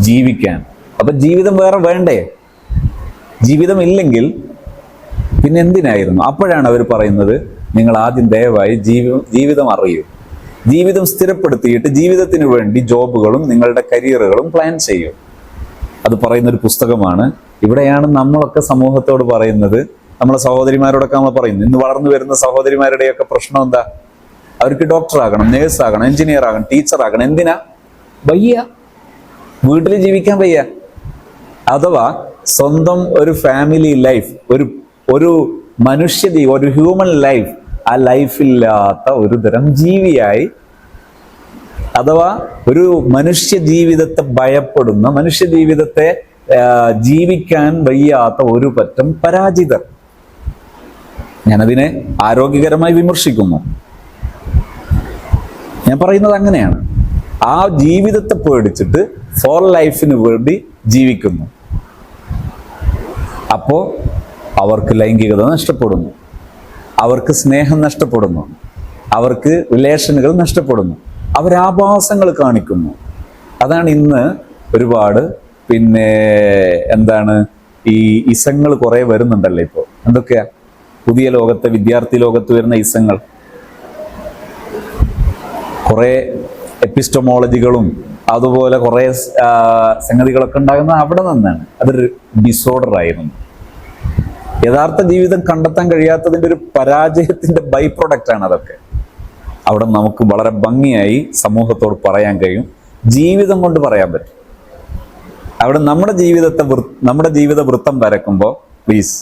ജീവിക്കാൻ. അപ്പൊ ജീവിതം വേറെ വേണ്ടേ? ജീവിതം ഇല്ലെങ്കിൽ പിന്നെ എന്തിനായിരുന്നു? അപ്പോഴാണ് അവർ പറയുന്നത്, നിങ്ങൾ ആദ്യം ദയവായി ജീവിതം അറിയൂ. ജീവിതം സ്ഥിരപ്പെടുത്തിയിട്ട് ജീവിതത്തിന് വേണ്ടി ജോബുകളും നിങ്ങളുടെ കരിയറുകളും പ്ലാൻ ചെയ്യും. അത് പറയുന്നൊരു പുസ്തകമാണ്. ഇവിടെയാണ് നമ്മളൊക്കെ സമൂഹത്തോട് പറയുന്നത്, നമ്മളെ സഹോദരിമാരോടൊക്കെ നമ്മൾ പറയുന്നത്, ഇന്ന് വളർന്നു വരുന്ന സഹോദരിമാരുടെയൊക്കെ പ്രശ്നം എന്താ? അവർക്ക് ഡോക്ടർ ആകണം, നേഴ്സ് ആകണം, എഞ്ചിനീയർ ആകണം, ടീച്ചർ ആകണം. എന്തിനാ? വയ്യ, വീട്ടിൽ ജീവിക്കാൻ വയ്യ. അഥവാ സ്വന്തം ഒരു ഫാമിലി ലൈഫ്, ഒരു ഒരു ഹ്യൂമൻ ലൈഫ്, ആ ലൈഫില്ലാത്ത ഒരു തരം ജീവിയായി, അഥവാ ഒരു മനുഷ്യ ജീവിതത്തെ ഭയപ്പെടുന്ന, മനുഷ്യ ജീവിതത്തെ ജീവിക്കാൻ വയ്യാത്ത ഒരു പറ്റം പരാജിതർ. ഞാനതിനെ ആരോഗ്യകരമായി വിമർശിക്കുന്നു. ഞാൻ പറയുന്നത് അങ്ങനെയാണ്. ആ ജീവിതത്തെ പേടിച്ചിട്ട് ഫോർ ലൈഫിന് വേണ്ടി ജീവിക്കുന്നു. അപ്പോ അവർക്ക് ലൈംഗികത നഷ്ടപ്പെടുന്നു, അവർക്ക് സ്നേഹം നഷ്ടപ്പെടുന്നു, അവർക്ക് റിലേഷനുകൾ നഷ്ടപ്പെടുന്നു, അവരാഭാസങ്ങൾ കാണിക്കുന്നു. അതാണ് ഇന്ന് ഒരുപാട് ഈ ഇസങ്ങൾ കുറെ വരുന്നുണ്ടല്ലോ ഇപ്പോൾ. എന്തൊക്കെയാ പുതിയ ലോകത്തെ, വിദ്യാർത്ഥി ലോകത്ത് വരുന്ന ഇസങ്ങൾ? കുറെ എപ്പിസ്റ്റമോളജികളും അതുപോലെ കുറെ സംഗതികളൊക്കെ ഉണ്ടാകുന്നത് അവിടെ നിന്നാണ്. അതൊരു ഡിസോർഡർ ആയിരുന്നു. യഥാർത്ഥ ജീവിതം കണ്ടെത്താൻ കഴിയാത്തതിൻ്റെ ഒരു പരാജയത്തിന്റെ ബൈ പ്രൊഡക്റ്റ് ആണ് അതൊക്കെ. അവിടെ നമുക്ക് വളരെ ഭംഗിയായി സമൂഹത്തോട് പറയാൻ കഴിയും, ജീവിതം കൊണ്ട് പറയാൻ പറ്റും. അവിടെ നമ്മുടെ ജീവിത വൃത്തം വരക്കുമ്പോൾ, പ്ലീസ്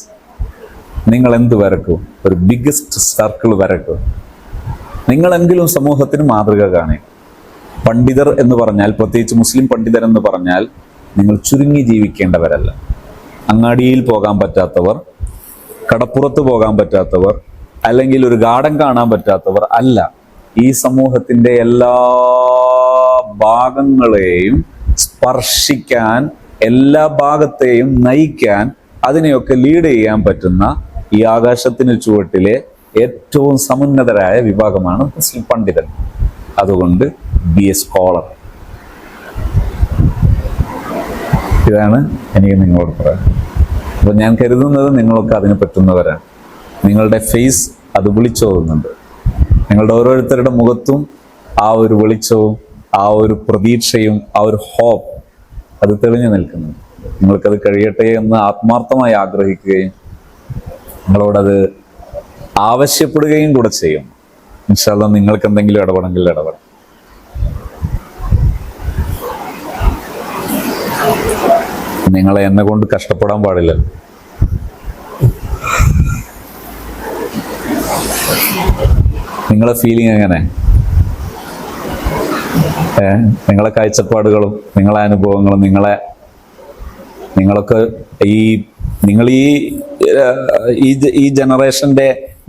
നിങ്ങൾ എന്ത് വരക്കും? ഒരു ബിഗ്ഗസ്റ്റ് സർക്കിൾ വരക്കും. നിങ്ങളെങ്കിലും സമൂഹത്തിന് മാതൃക കാണുക. പണ്ഡിതർ എന്ന് പറഞ്ഞാൽ, പ്രത്യേകിച്ച് മുസ്ലിം പണ്ഡിതർ എന്ന് പറഞ്ഞാൽ, നിങ്ങൾ ചുരുങ്ങി ജീവിക്കേണ്ടവരല്ല. അങ്ങാടിയിൽ പോകാൻ പറ്റാത്തവർ, കടപ്പുറത്ത് പോകാൻ പറ്റാത്തവർ, അല്ലെങ്കിൽ ഒരു ഗാർഡൻ കാണാൻ പറ്റാത്തവർ അല്ല. ഈ സമൂഹത്തിന്റെ എല്ലാ ഭാഗങ്ങളെയും സ്പർശിക്കാൻ, എല്ലാ ഭാഗത്തെയും നയിക്കാൻ, അതിനെയൊക്കെ ലീഡ് ചെയ്യാൻ പറ്റുന്ന ഈ ആകാശത്തിന് ചുവട്ടിലെ ഏറ്റവും സമുന്നതരായ വിഭാഗമാണ് മുസ്ലിം പണ്ഡിതൻ. അതുകൊണ്ട് ബി എ സ്കോളർ. ഇതാണ് എനിക്ക് നിങ്ങളോട് പറയാൻ. അപ്പൊ ഞാൻ കരുതുന്നത് നിങ്ങളൊക്കെ അതിന് പറ്റുന്നവരാണ്. നിങ്ങളുടെ ഫേസ് അത് വിളിച്ചോതുന്നുണ്ട്. നിങ്ങളുടെ ഓരോരുത്തരുടെ മുഖത്തും ആ ഒരു വെളിച്ചവും, ആ ഒരു പ്രതീക്ഷയും, ആ ഒരു ഹോപ്പ് അത് തെളിഞ്ഞു നിൽക്കുന്നുണ്ട്. നിങ്ങൾക്കത് കഴിയട്ടെ എന്ന് ആത്മാർത്ഥമായി ആഗ്രഹിക്കുകയും നിങ്ങളോടത് ആവശ്യപ്പെടുകയും കൂടെ ചെയ്യും. ഇൻഷാ അല്ലാഹ് നിങ്ങൾക്ക് എന്തെങ്കിലും ഇടപെടെങ്കിൽ ഇടപെടാം. നിങ്ങളെ എന്നെ കൊണ്ട് കഷ്ടപ്പെടാൻ പാടില്ല. നിങ്ങളെ ഫീലിംഗ് എങ്ങനെ? നിങ്ങളെ കാഴ്ചപ്പാടുകളും നിങ്ങളെ അനുഭവങ്ങളും നിങ്ങളൊക്കെ നിങ്ങൾ ഈ ജനറേഷന്റെ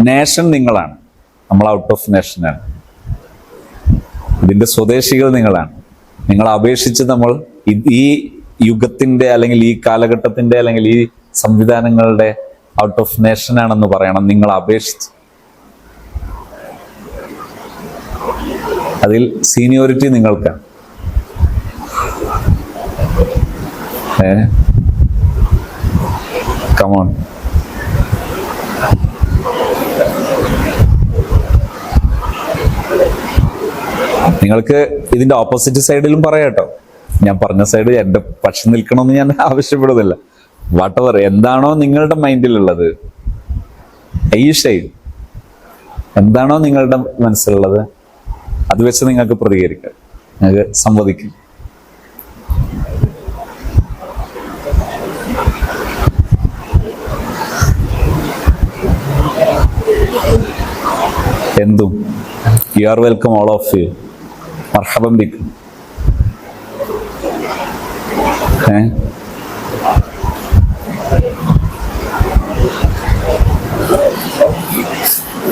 നേഷൻ നിങ്ങളാണ്. നമ്മൾ ഔട്ട് ഓഫ് നേഷനാണ്. ഇതിന്റെ സ്വദേശികൾ നിങ്ങളാണ്. നിങ്ങളെ അപേക്ഷിച്ച് നമ്മൾ ഈ യുഗത്തിന്റെ അല്ലെങ്കിൽ ഈ കാലഘട്ടത്തിന്റെ അല്ലെങ്കിൽ ഈ സംവിധാനങ്ങളുടെ ഔട്ട് ഓഫ് നേഷൻ ആണെന്ന് പറയണം. നിങ്ങൾ അപേക്ഷിച്ച് അതിൽ സീനിയോറിറ്റി നിങ്ങൾക്കാണ്. കമോൺ. നിങ്ങൾക്ക് ഇതിന്റെ ഓപ്പോസിറ്റ് സൈഡിലും പറയാട്ടോ. ഞാൻ പറഞ്ഞ സൈഡ് എന്റെ പക്ഷം നിൽക്കണമെന്ന് ഞാൻ ആവശ്യപ്പെടുന്നില്ല. വാട്ടെവർ എന്താണോ നിങ്ങളുടെ മൈൻഡിലുള്ളത്, ഈ സൈഡ് എന്താണോ നിങ്ങളുടെ മനസ്സിലുള്ളത് അത് വെച്ച് നിങ്ങൾക്ക് പ്രതികരിക്കാം, നിങ്ങൾക്ക് സംവദിക്കും. എന്തും you are welcome, all of you. മർഹബൻ ബിക്കും.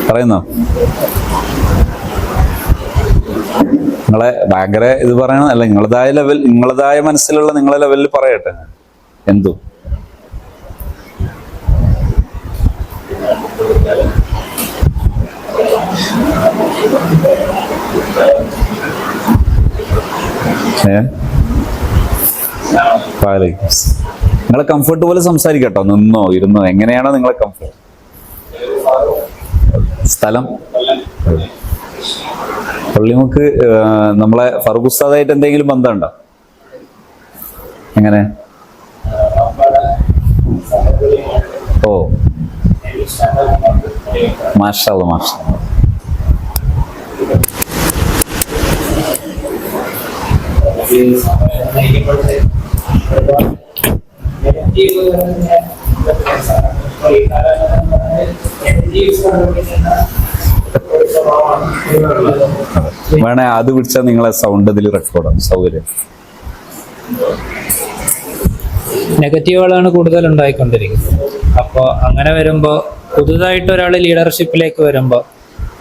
പറയുന്നോ? നിങ്ങളെ ഭയങ്കര ഇത് പറയണം അല്ല, നിങ്ങളതായ ലെവൽ, നിങ്ങളതായ മനസ്സിലുള്ള നിങ്ങളെ ലെവലിൽ പറയട്ടെ. എന്തു നിങ്ങളെ കംഫർട്ട് പോലെ സംസാരിക്കട്ടോ. നിന്നോ ഇരുന്നോ എങ്ങനെയാണോ നിങ്ങളെ കംഫർട്ട്. സ്ഥലം പള്ളിമുക്ക്. നമ്മളെ ഫറൂഖ് ഉസ്താദായിട്ട് എന്തെങ്കിലും ബന്ധമുണ്ടോ? എങ്ങനെ? ഓ മാഷാ അല്ലാഹ്, മാഷാ അല്ലാഹ്. വേണേ അത് പിടിച്ചാൽ നിങ്ങളെ സൗണ്ട് ഇതിൽ റെക്കോർഡാണ്. സൗകര്യം. നെഗറ്റീവുകളാണ് കൂടുതൽ ഉണ്ടായിക്കൊണ്ടിരിക്കുന്നത്. അപ്പോൾ അങ്ങനെ വരുമ്പോൾ പുതുതായിട്ട് ഒരാൾ ലീഡർഷിപ്പിലേക്ക് വരുമ്പോൾ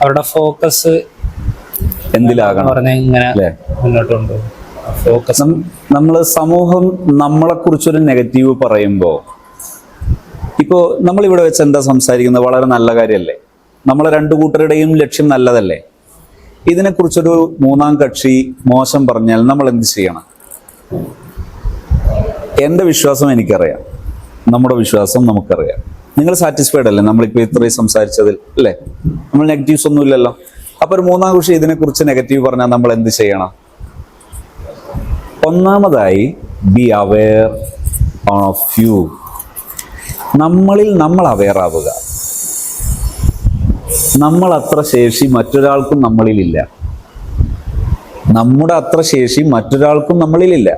അവരുടെ ഫോക്കസ് എന്തിലാകണം പറഞ്ഞാൽ ഇങ്ങനെ മുന്നോട്ടുണ്ട്. ഫോക്കസ് നമ്മൾ സമൂഹം നമ്മളെ കുറിച്ചൊരു നെഗറ്റീവ് പറയുമ്പോൾ, ഇപ്പോ നമ്മളിവിടെ വെച്ച് എന്താ സംസാരിക്കുന്നത്? വളരെ നല്ല കാര്യമല്ലേ? നമ്മളെ രണ്ടു കൂട്ടരുടെയും ലക്ഷ്യം നല്ലതല്ലേ? ഇതിനെക്കുറിച്ചൊരു മൂന്നാം കക്ഷി മോശം പറഞ്ഞാൽ നമ്മൾ എന്ത് ചെയ്യണം? എൻ്റെ വിശ്വാസം എനിക്കറിയാം, നമ്മുടെ വിശ്വാസം നമുക്കറിയാം. നിങ്ങൾ സാറ്റിസ്ഫൈഡ് അല്ലേ നമ്മളിപ്പോൾ ഇത്രയും സംസാരിച്ചതിൽ? അല്ലേ? നമ്മൾ നെഗറ്റീവ്സ് ഒന്നും ഇല്ലല്ലോ. അപ്പൊ ഒരു മൂന്നാം കക്ഷി ഇതിനെക്കുറിച്ച് നെഗറ്റീവ് പറഞ്ഞാൽ നമ്മൾ എന്ത് ചെയ്യണം? ഒന്നാമതായി ബി അവെയർ ഓഫ് യു. നമ്മളിൽ നമ്മൾ അവെയർ ആവുക. നമ്മൾ അത്ര ശേഷി മറ്റൊരാൾക്കും നമ്മളിലില്ല. നമ്മുടെ അത്ര ശേഷി മറ്റൊരാൾക്കും നമ്മളിലില്ല.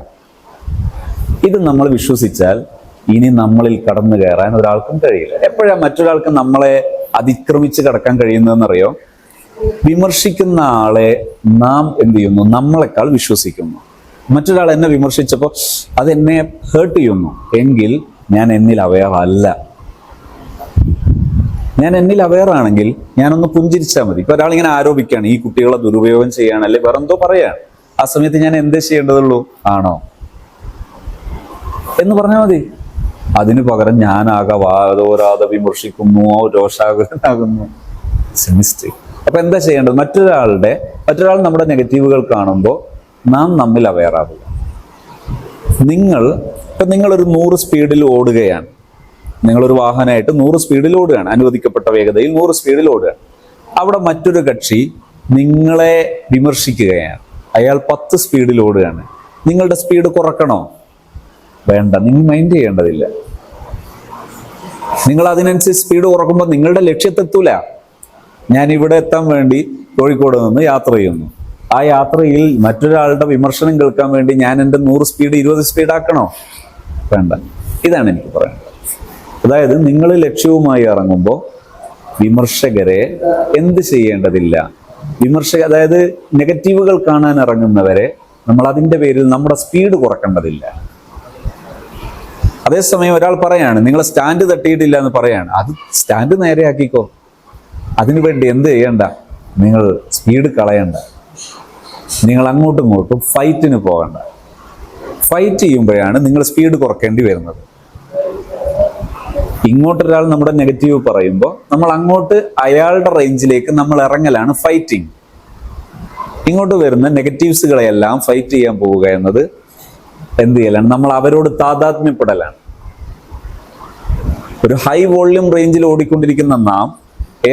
ഇത് നമ്മൾ വിശ്വസിച്ചാൽ ഇനി നമ്മളിൽ കടന്നു കയറാൻ ഒരാൾക്കും കഴിയില്ല. എപ്പോഴാണ് മറ്റൊരാൾക്ക് നമ്മളെ അതിക്രമിച്ച് കടക്കാൻ കഴിയുന്നതെന്നറിയോ? വിമർശിക്കുന്ന ആളെ നാം എന്ത് ചെയ്യുന്നു? നമ്മളെക്കാൾ വിശ്വസിക്കുന്നു. മറ്റൊരാൾ എന്നെ വിമർശിച്ചപ്പോൾ അത് എന്നെ ഹേർട്ട് ചെയ്യുന്നു എങ്കിൽ ഞാൻ എന്നിൽ അവെയർ അല്ല. ഞാൻ എന്നിൽ അവെയർ ആണെങ്കിൽ ഞാനൊന്ന് പുഞ്ചിരിച്ചാൽ മതി. ഇപ്പൊ ഒരാളിങ്ങനെ ആരോപിക്കുകയാണ് ഈ കുട്ടികളെ ദുരുപയോഗം ചെയ്യാണ്, അല്ലെ വേറെ എന്തോ പറയാണ്, ആ സമയത്ത് ഞാൻ എന്തേ ചെയ്യേണ്ടതുള്ളൂ? ആണോ എന്ന് പറഞ്ഞാൽ മതി. അതിനു പകരം ഞാനാകെ വാദോരാതെ വിമർശിക്കുന്നു, രോഷാകുലനാകുന്നു. മിസ്റ്റേക്ക്. അപ്പൊ എന്താ ചെയ്യേണ്ടത്? മറ്റൊരാൾ നമ്മുടെ നെഗറ്റീവുകൾ കാണുമ്പോൾ നാം നമ്മിൽ അവെയർ ആവുക. നിങ്ങളൊരു 100 സ്പീഡിൽ ഓടുകയാണ്. നിങ്ങളൊരു വാഹനമായിട്ട് 100 സ്പീഡിൽ ഓടുകയാണ്, അനുവദിക്കപ്പെട്ട വേഗതയിൽ 100 സ്പീഡിൽ ഓടുകയാണ്. അവിടെ മറ്റൊരു കക്ഷി നിങ്ങളെ വിമർശിക്കുകയാണ്. അയാൾ 10 സ്പീഡിൽ ഓടുകയാണ്. നിങ്ങളുടെ സ്പീഡ് കുറക്കണോ? വേണ്ട, നിങ്ങൾ മൈൻഡ് ചെയ്യേണ്ടതില്ല. നിങ്ങൾ അതിനനുസരിച്ച് സ്പീഡ് കുറക്കുമ്പോൾ നിങ്ങളുടെ ലക്ഷ്യത്തെത്തൂല. ഞാൻ ഇവിടെ എത്താൻ വേണ്ടി കോഴിക്കോട് നിന്ന് യാത്ര ചെയ്യുന്നു. ആ യാത്രയിൽ മറ്റൊരാളുടെ വിമർശനം കേൾക്കാൻ വേണ്ടി ഞാൻ എൻ്റെ 100 സ്പീഡ് 20 സ്പീഡാക്കണോ? വേണ്ട. ഇതാണ് എനിക്ക് പറയുന്നത്. അതായത് നിങ്ങൾ ലക്ഷ്യവുമായി ഇറങ്ങുമ്പോൾ വിമർശകരെ എന്ത് ചെയ്യേണ്ടതില്ല. അതായത് നെഗറ്റീവുകൾ കാണാൻ ഇറങ്ങുന്നവരെ നമ്മൾ അതിൻ്റെ പേരിൽ നമ്മുടെ സ്പീഡ് കുറക്കേണ്ടതില്ല. അതേസമയം ഒരാൾ പറയാണ് നിങ്ങൾ സ്റ്റാൻഡ് തട്ടിയിട്ടില്ല എന്ന് പറയാണ്, അത് സ്റ്റാൻഡ് നേരെയാക്കിക്കോ. അതിനുവേണ്ടി എന്ത് ചെയ്യണ്ട, നിങ്ങൾ സ്പീഡ് കളയണ്ട, നിങ്ങൾ അങ്ങോട്ടും ഇങ്ങോട്ടും ഫൈറ്റിന് പോകണ്ട. ഫൈറ്റ് ചെയ്യുമ്പോഴാണ് നിങ്ങൾ സ്പീഡ് കുറയ്ക്കേണ്ടി വരുന്നത്. ഇങ്ങോട്ടൊരാൾ നമ്മുടെ നെഗറ്റീവ് പറയുമ്പോൾ നമ്മൾ അങ്ങോട്ട് അയാളുടെ റേഞ്ചിലേക്ക് നമ്മൾ ഇറങ്ങലാണ് ഫൈറ്റിംഗ്. ഇങ്ങോട്ട് വരുന്ന നെഗറ്റീവ്സുകളെയെല്ലാം ഫൈറ്റ് ചെയ്യാൻ പോവുക എന്നത് എന്ത് ചെയ്യലാണ്, നമ്മൾ അവരോട് താതാത്മ്യപ്പെടലാണ്. ഒരു ഹൈ വോള്യൂം റേഞ്ചിൽ ഓടിക്കൊണ്ടിരിക്കുന്ന നാം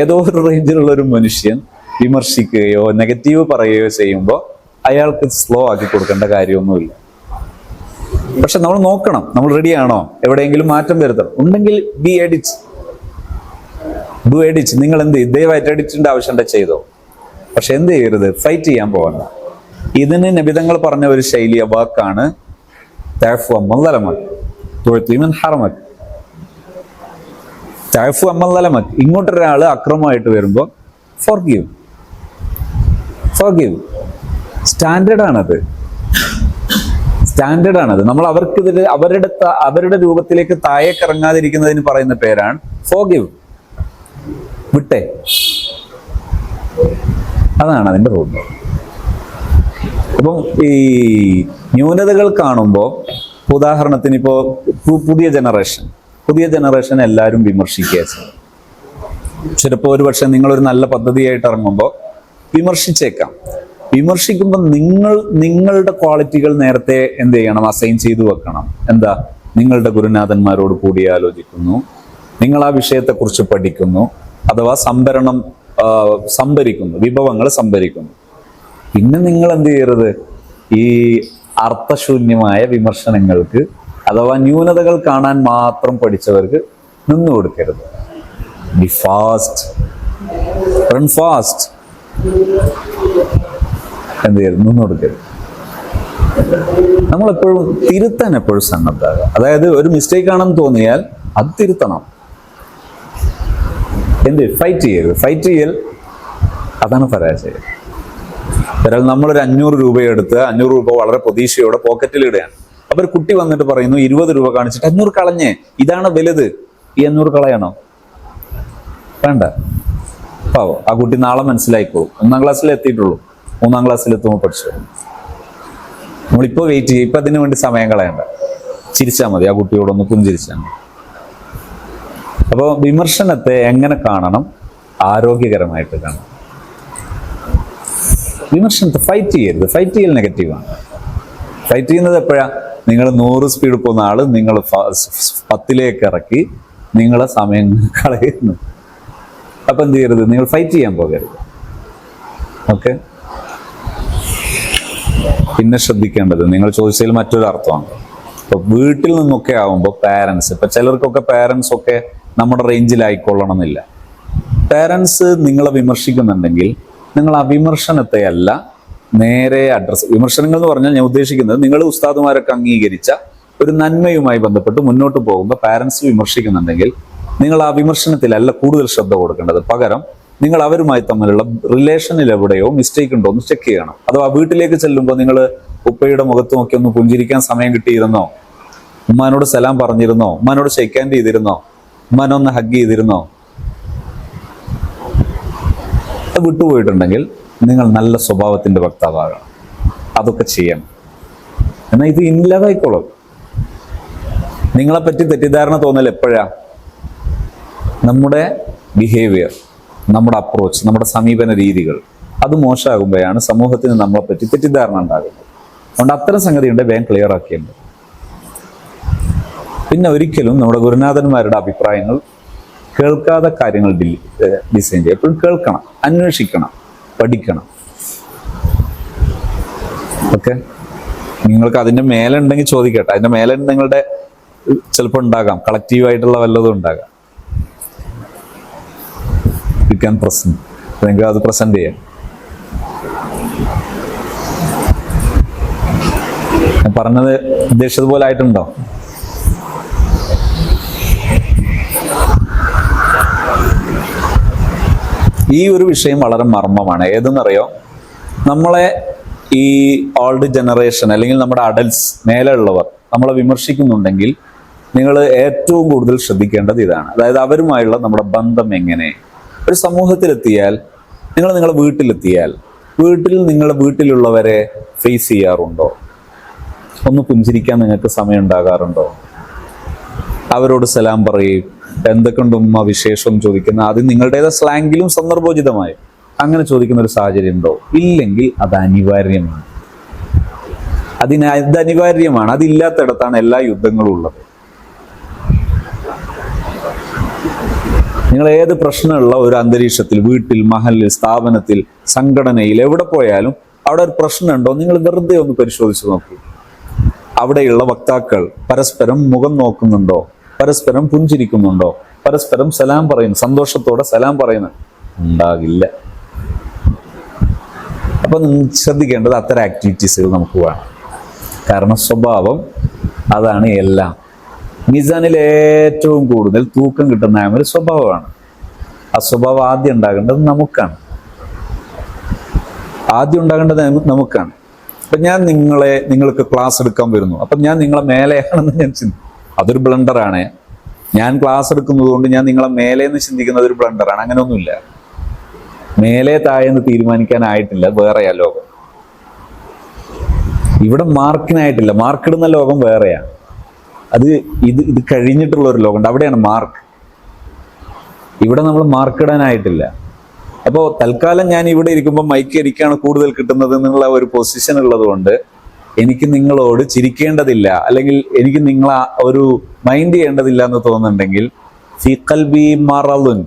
ഏതോ ഒരു റേഞ്ചിലുള്ള ഒരു മനുഷ്യൻ വിമർശിക്കുകയോ നെഗറ്റീവ് പറയുകയോ ചെയ്യുമ്പോൾ അയാൾക്ക് സ്ലോ ആക്കി കൊടുക്കേണ്ട കാര്യമൊന്നുമില്ല. പക്ഷെ നമ്മൾ നോക്കണം, നമ്മൾ റെഡിയാണോ, എവിടെയെങ്കിലും മാറ്റം വരുത്തണം. ഉണ്ടെങ്കിൽ ഡു എഡിറ്റ്. നിങ്ങൾ എന്ത് ചെയ്യും, ദയവായിട്ട് എഡിറ്റിന്റെ ആവശ്യമുണ്ട് ചെയ്തോ. പക്ഷെ എന്ത് ചെയ്യരുത്, ഫൈറ്റ് ചെയ്യാൻ പോകണ്ട. ഇതിന് നബിതങ്ങൾ പറഞ്ഞ ഒരു ശൈലിയ വാക്കാണ് തഅഫു അമ്മൻ ളലമക് തുഅതി മിൻ ഹറമക്. തഅഫു അമ്മൻ ളലമക്, ഇങ്ങോട്ടൊരാൾ അക്രമമായിട്ട് വരുമ്പോൾ ഫോർഗീവ്. സ്റ്റാൻഡേർഡ് ആണത്. നമ്മൾ അവർക്കെതിരെ അവരുടെ രൂപത്തിലേക്ക് താഴേക്കിറങ്ങാതിരിക്കുന്നതിന് പറയുന്ന പേരാണ് ഫോർഗീവ്. വിട്ടേ, അതാണ് അതിന്റെ റൂൾ. അപ്പം ഈ ന്യൂനതകൾ കാണുമ്പോൾ, ഉദാഹരണത്തിന് ഇപ്പോൾ പുതിയ ജനറേഷൻ എല്ലാവരും വിമർശിക്കുക. ചിലപ്പോൾ ഒരു പക്ഷെ നിങ്ങളൊരു നല്ല പദ്ധതിയായിട്ട് ഇറങ്ങുമ്പോൾ വിമർശിച്ചേക്കാം. വിമർശിക്കുമ്പോൾ നിങ്ങളുടെ ക്വാളിറ്റികൾ നേരത്തെ എന്ത് ചെയ്യണം, അസൈൻ ചെയ്തു വെക്കണം. എന്താ, നിങ്ങളുടെ ഗുരുനാഥന്മാരോട് കൂടിയാലോചിക്കുന്നു, നിങ്ങൾ ആ വിഷയത്തെക്കുറിച്ച് പഠിക്കുന്നു, അഥവാ വിഭവങ്ങൾ സംഭരിക്കുന്നു. പിന്നെ നിങ്ങൾ എന്ത് ചെയ്യരുത്, ഈ അർത്ഥശൂന്യമായ വിമർശനങ്ങൾക്ക് അഥവാ ന്യൂനതകൾ കാണാൻ മാത്രം പഠിച്ചവർക്ക് നിന്നു കൊടുക്കരുത്. B fast, run fast. എന്ത് ചെയ്യരുത്, നിന്നു കൊടുക്കരുത്. നമ്മളെപ്പോഴും തിരുത്താൻ എപ്പോഴും സന്നദ്ധാകുക. അതായത് ഒരു മിസ്റ്റേക്ക് ആണെന്ന് തോന്നിയാൽ അത് തിരുത്തണം. ഫൈറ്റ് ചെയ്യൽ അതാണ് പരാജയം. ഒരാൾ നമ്മളൊരു 500 രൂപ എടുത്ത് 500 രൂപ വളരെ പ്രതീക്ഷയോടെ പോക്കറ്റിൽ ഇടുകയാണ്. അപ്പൊ ഒരു കുട്ടി വന്നിട്ട് പറയുന്നു 20 രൂപ കാണിച്ചിട്ട് 500 കളഞ്ഞേ, ഇതാണ് വലുത്, ഈ 500 കളയണോ? വേണ്ട. പാവം, ആ കുട്ടി നാളെ മനസ്സിലായിക്കോളും. 1ാം ക്ലാസ്സിൽ എത്തിയിട്ടുള്ളൂ, 3ാം ക്ലാസ്സിൽ എത്തുമ്പോൾ പഠിച്ചു. നമ്മളിപ്പോ വെയിറ്റ് ചെയ്യും, ഇപ്പൊ അതിനു വേണ്ടി സമയം കളയണ്ട. ചിരിച്ചാൽ മതി, ആ കുട്ടിയോടൊന്ന് പുഞ്ചിരിച്ചാൽ മതി. അപ്പോൾ വിമർശനത്തെ എങ്ങനെ കാണണം? ആരോഗ്യകരമായിട്ട് കാണണം. വിമർശനത്തെ ഫൈറ്റ് ചെയ്യരുത്. ഫൈറ്റ് ചെയ്യൽ നെഗറ്റീവാണ്. ഫൈറ്റ് ചെയ്യുന്നത് എപ്പോഴാ? നിങ്ങൾ 100 സ്പീഡ് പോകുന്ന ആള് നിങ്ങൾ 10ലേക്ക് ഇറക്കി നിങ്ങളെ സമയം കളയുന്നു. അപ്പൊ എന്ത് ചെയ്യരുത്, നിങ്ങൾ ഫൈറ്റ് ചെയ്യാൻ പോകരുത്. ഓക്കെ. പിന്നെ ശ്രദ്ധിക്കേണ്ടത്, നിങ്ങൾ ചോദിച്ചതിൽ മറ്റൊരു അർത്ഥമാണ്. ഇപ്പൊ വീട്ടിൽ നിന്നൊക്കെ ആവുമ്പോൾ പാരൻസ്, ഇപ്പൊ ചിലർക്കൊക്കെ പാരൻസ് ഒക്കെ നമ്മുടെ റേഞ്ചിലായിക്കൊള്ളണം എന്നില്ല. പാരൻസ് നിങ്ങളെ വിമർശിക്കുന്നുണ്ടെങ്കിൽ നിങ്ങൾ ആ വിമർശനത്തെ അല്ല നേരെ അഡ്രസ്. വിമർശനങ്ങൾ എന്ന് പറഞ്ഞാൽ ഞാൻ ഉദ്ദേശിക്കുന്നത്, നിങ്ങൾ ഉസ്താദുമാരൊക്കെ അംഗീകരിച്ച ഒരു നന്മയുമായി ബന്ധപ്പെട്ട് മുന്നോട്ട് പോകുമ്പോൾ പാരൻസ് വിമർശിക്കുന്നുണ്ടെങ്കിൽ നിങ്ങൾ ആ വിമർശനത്തിലല്ല കൂടുതൽ ശ്രദ്ധ കൊടുക്കേണ്ടത്. പകരം നിങ്ങൾ അവരുമായി തമ്മിലുള്ള റിലേഷനിൽ എവിടെയോ മിസ്റ്റേക്ക് ഉണ്ടോ എന്ന് ചെക്ക് ചെയ്യണം. അഥവാ വീട്ടിലേക്ക് ചെല്ലുമ്പോൾ നിങ്ങൾ ഉപ്പയുടെ മുഖത്ത് നോക്കി ഒന്ന് പുഞ്ചിരിക്കാൻ സമയം കിട്ടിയിരുന്നോ? ഉമ്മാനോട് സലാം പറഞ്ഞിരുന്നോ? ഉമ്മാനോട് ഷെയ്ക്ക് ഹാൻഡ് ചെയ്തിരുന്നോ? ഉമ്മാനൊന്ന് ഹഗ് ചെയ്തിരുന്നോ? വിട്ടുപോയിട്ടുണ്ടെങ്കിൽ നിങ്ങൾ നല്ല സ്വഭാവത്തിന്റെ വക്താവാകണം. അതൊക്കെ ചെയ്യണം. എന്നാൽ ഇത് ഇല്ലാതായിക്കോളും. നിങ്ങളെപ്പറ്റി തെറ്റിദ്ധാരണ തോന്നൽ എപ്പോഴാ? നമ്മുടെ ബിഹേവിയർ, നമ്മുടെ അപ്രോച്ച്, നമ്മുടെ സമീപന രീതികൾ അത് മോശമാകുമ്പോഴാണ് സമൂഹത്തിന് നമ്മളെപ്പറ്റി തെറ്റിദ്ധാരണ ഉണ്ടാകുന്നത്. അതുകൊണ്ട് അത്തരം സംഗതിയുണ്ട്, വേഗം ക്ലിയർ ആക്കിയുണ്ട്. പിന്നെ ഒരിക്കലും നമ്മുടെ ഗുരുനാഥന്മാരുടെ അഭിപ്രായങ്ങൾ കേൾക്കാതെ കാര്യങ്ങൾ ഡിസൈൻ ചെയ്യുക. എപ്പോഴും കേൾക്കണം, അന്വേഷിക്കണം, പഠിക്കണം. ഓക്കെ. നിങ്ങൾക്ക് അതിന്റെ മേലെ ഉണ്ടെങ്കിൽ ചോദിക്കട്ടെ. അതിന്റെ മേലെ നിങ്ങളുടെ ചിലപ്പോൾ ഉണ്ടാകാം, കളക്റ്റീവായിട്ടുള്ള വല്ലതും ഉണ്ടാകാം. യു ക്യാൻ പ്രസന്റ്, നിങ്ങൾക്ക് അത് പ്രസന്റ് ചെയ്യാം. ഞാൻ പറഞ്ഞത് ഉദ്ദേശിച്ചതുപോലെ ആയിട്ടുണ്ടോ? ഈ ഒരു വിഷയം വളരെ മർമ്മമാണ്. ഏതെന്നറിയോ? നമ്മളെ ഈ ഓൾഡ് ജനറേഷൻ അല്ലെങ്കിൽ നമ്മുടെ അഡൽട്സ് മേലെ ഉള്ളവർ നമ്മളെ വിമർശിക്കുന്നുണ്ടെങ്കിൽ നിങ്ങൾ ഏറ്റവും കൂടുതൽ ശ്രദ്ധിക്കേണ്ടത് ഇതാണ്. അതായത് അവരുമായുള്ള നമ്മുടെ ബന്ധം എങ്ങനെ. ഒരു സമൂഹത്തിലെത്തിയാൽ, നിങ്ങളുടെ വീട്ടിലെത്തിയാൽ, നിങ്ങളുടെ വീട്ടിലുള്ളവരെ ഫേസ് ചെയ്യാറുണ്ടോ? ഒന്ന് പുഞ്ചിരിക്കാൻ നിങ്ങൾക്ക് സമയം ഉണ്ടാകാറുണ്ടോ? അവരോട് സലാം പറയും, എന്തൊക്കെയുണ്ട് ഉമ്മ വിശേഷം ചോദിക്കുന്ന, അത് നിങ്ങളുടേത് സ്ലാങ്ങിലും സന്ദർഭോചിതമായി അങ്ങനെ ചോദിക്കുന്ന ഒരു സാഹചര്യം ഉണ്ടോ? ഇല്ലെങ്കിൽ അത് അനിവാര്യമാണ്. അത് അനിവാര്യമാണ്. അതില്ലാത്തിടത്താണ് എല്ലാ യുദ്ധങ്ങളും ഉള്ളത്. നിങ്ങൾ ഏത് പ്രശ്നമുള്ള ഒരു അന്തരീക്ഷത്തിൽ, വീട്ടിൽ, മഹലിൽ, സ്ഥാപനത്തിൽ, സംഘടനയിൽ, എവിടെ പോയാലും അവിടെ ഒരു പ്രശ്നമുണ്ടോ നിങ്ങൾ വെറുതെ ഒന്ന് പരിശോധിച്ച് നോക്കൂ. അവിടെയുള്ള വക്താക്കൾ പരസ്പരം മുഖം നോക്കുന്നുണ്ടോ? പരസ്പരം പുഞ്ചിരിക്കുന്നുണ്ടോ? പരസ്പരം സലാം പറയുന്നു, സന്തോഷത്തോടെ സലാം പറയുന്നു? ഉണ്ടാകില്ല. അപ്പൊ ശ്രദ്ധിക്കേണ്ടത് അത്തരം ആക്ടിവിറ്റീസുകൾ നമുക്ക് വേണം. കാരണം സ്വഭാവം അതാണ് എല്ലാം. മിസാനിൽ ഏറ്റവും കൂടുതൽ തൂക്കം കിട്ടുന്ന ഒരു സ്വഭാവമാണ്. ആ സ്വഭാവം ആദ്യം ഉണ്ടാകേണ്ടത് നമുക്കാണ്. അപ്പൊ ഞാൻ നിങ്ങൾക്ക് ക്ലാസ് എടുക്കാൻ വരുന്നു, അപ്പൊ ഞാൻ നിങ്ങളെ മേലെയാണെന്ന് ഞാൻ ചിന്തിക്കും, അതൊരു ബ്ലണ്ടറാണ്. ഞാൻ ക്ലാസ് എടുക്കുന്നത് കൊണ്ട് ഞാൻ നിങ്ങളെ മേലേന്ന് ചിന്തിക്കുന്നത് ഒരു ബ്ലണ്ടറാണ്. അങ്ങനെയൊന്നുമില്ല. മേലെ താഴെന്ന് തീരുമാനിക്കാനായിട്ടില്ല, വേറെയാ ലോകം. ഇവിടെ മാർക്കിനായിട്ടില്ല, മാർക്കിടുന്ന ലോകം വേറെയാണ്. ഇത് കഴിഞ്ഞിട്ടുള്ള ഒരു ലോകമുണ്ട്, അവിടെയാണ് മാർക്ക്. ഇവിടെ നമ്മൾ മാർക്കിടാനായിട്ടില്ല. അപ്പോൾ തൽക്കാലം ഞാൻ ഇവിടെ ഇരിക്കുമ്പോൾ മൈക്ക് എനിക്കാണ് കൂടുതൽ കിട്ടുന്നത് എന്നുള്ള ഒരു പൊസിഷൻ ഉള്ളത് കൊണ്ട് എനിക്ക് നിങ്ങളോട് ചിരിക്കേണ്ടതില്ല, അല്ലെങ്കിൽ എനിക്ക് നിങ്ങളെ ഒരു മൈൻഡ് ചെയ്യേണ്ടതില്ല എന്ന് തോന്നുന്നുണ്ടെങ്കിൽ ഫീ ഖൽബി മറളുൻ,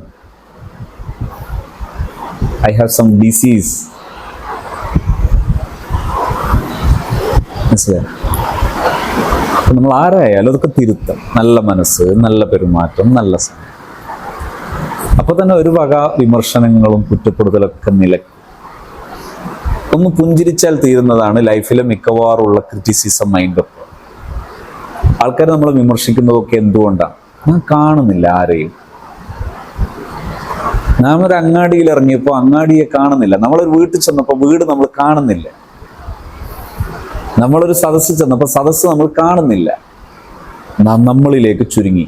ഐ ഹാവ് സം ഡിസീസ്. മനസ്സിലായി? നമ്മൾ ആരായാലും അതൊക്കെ തിരുത്തം. നല്ല മനസ്സ്, നല്ല പെരുമാറ്റം, നല്ല സമയം. അപ്പൊ തന്നെ ഒരു വക വിമർശനങ്ങളും കുറ്റപ്പെടുത്തലൊക്കെ നിലയ്ക്കും. ഒന്ന് പുഞ്ചിരിച്ചാൽ തീരുന്നതാണ് ലൈഫിലെ മിക്കവാറുള്ള ക്രിറ്റിസിസം മൈൻഡൊക്കെ. ആൾക്കാർ നമ്മളെ വിമർശിക്കുന്നതൊക്കെ എന്തുകൊണ്ടാണ്? ഞാൻ കാണുന്നില്ല ആരെയും. നാം ഒരു അങ്ങാടിയിൽ ഇറങ്ങിയപ്പോൾ അങ്ങാടിയെ കാണുന്നില്ല. നമ്മളൊരു വീട്ടിൽ ചെന്നപ്പോൾ വീട് നമ്മൾ കാണുന്നില്ല. നമ്മളൊരു സദസ്സിൽ ചെന്നപ്പോൾ സദസ്സ് നമ്മൾ കാണുന്നില്ല. നാം നമ്മളിലേക്ക് ചുരുങ്ങി.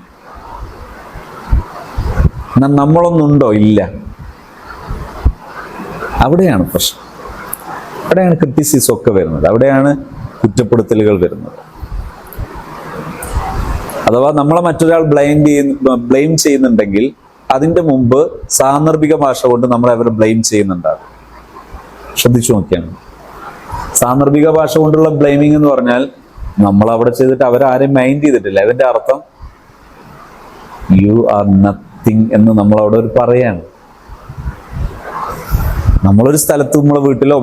നമ്മളൊന്നുണ്ടോ? ഇല്ല. അവിടെയാണ് പ്രശ്നം. അവിടെയാണ് ക്രിറ്റിസിസം ഒക്കെ വരുന്നത്. അവിടെയാണ് കുറ്റപ്പെടുത്തലുകൾ വരുന്നത്. അഥവാ നമ്മളെ മറ്റൊരാൾ ബ്ലെയിം ചെയ്യുന്നുണ്ടെങ്കിൽ അതിൻ്റെ മുമ്പ് സാന്ദർഭിക ഭാഷ കൊണ്ട് നമ്മളെ അവർ ബ്ലെയിം ചെയ്യുന്നുണ്ടാകും. ശ്രദ്ധിച്ചു നോക്കിയാണ്. സാന്ദർഭിക ഭാഷ കൊണ്ടുള്ള ബ്ലെയിമിങ് എന്ന് പറഞ്ഞാൽ നമ്മൾ അവിടെ ചെയ്തിട്ട് അവരാരെയും മൈൻഡ് ചെയ്തിട്ടില്ല. അതിന്റെ അർത്ഥം യു ആർ നത്തിങ് എന്ന് നമ്മൾ അവിടെ ഒരു പറയാണ്. നമ്മളൊരു സ്ഥലത്ത്, നമ്മളെ വീട്ടിലോ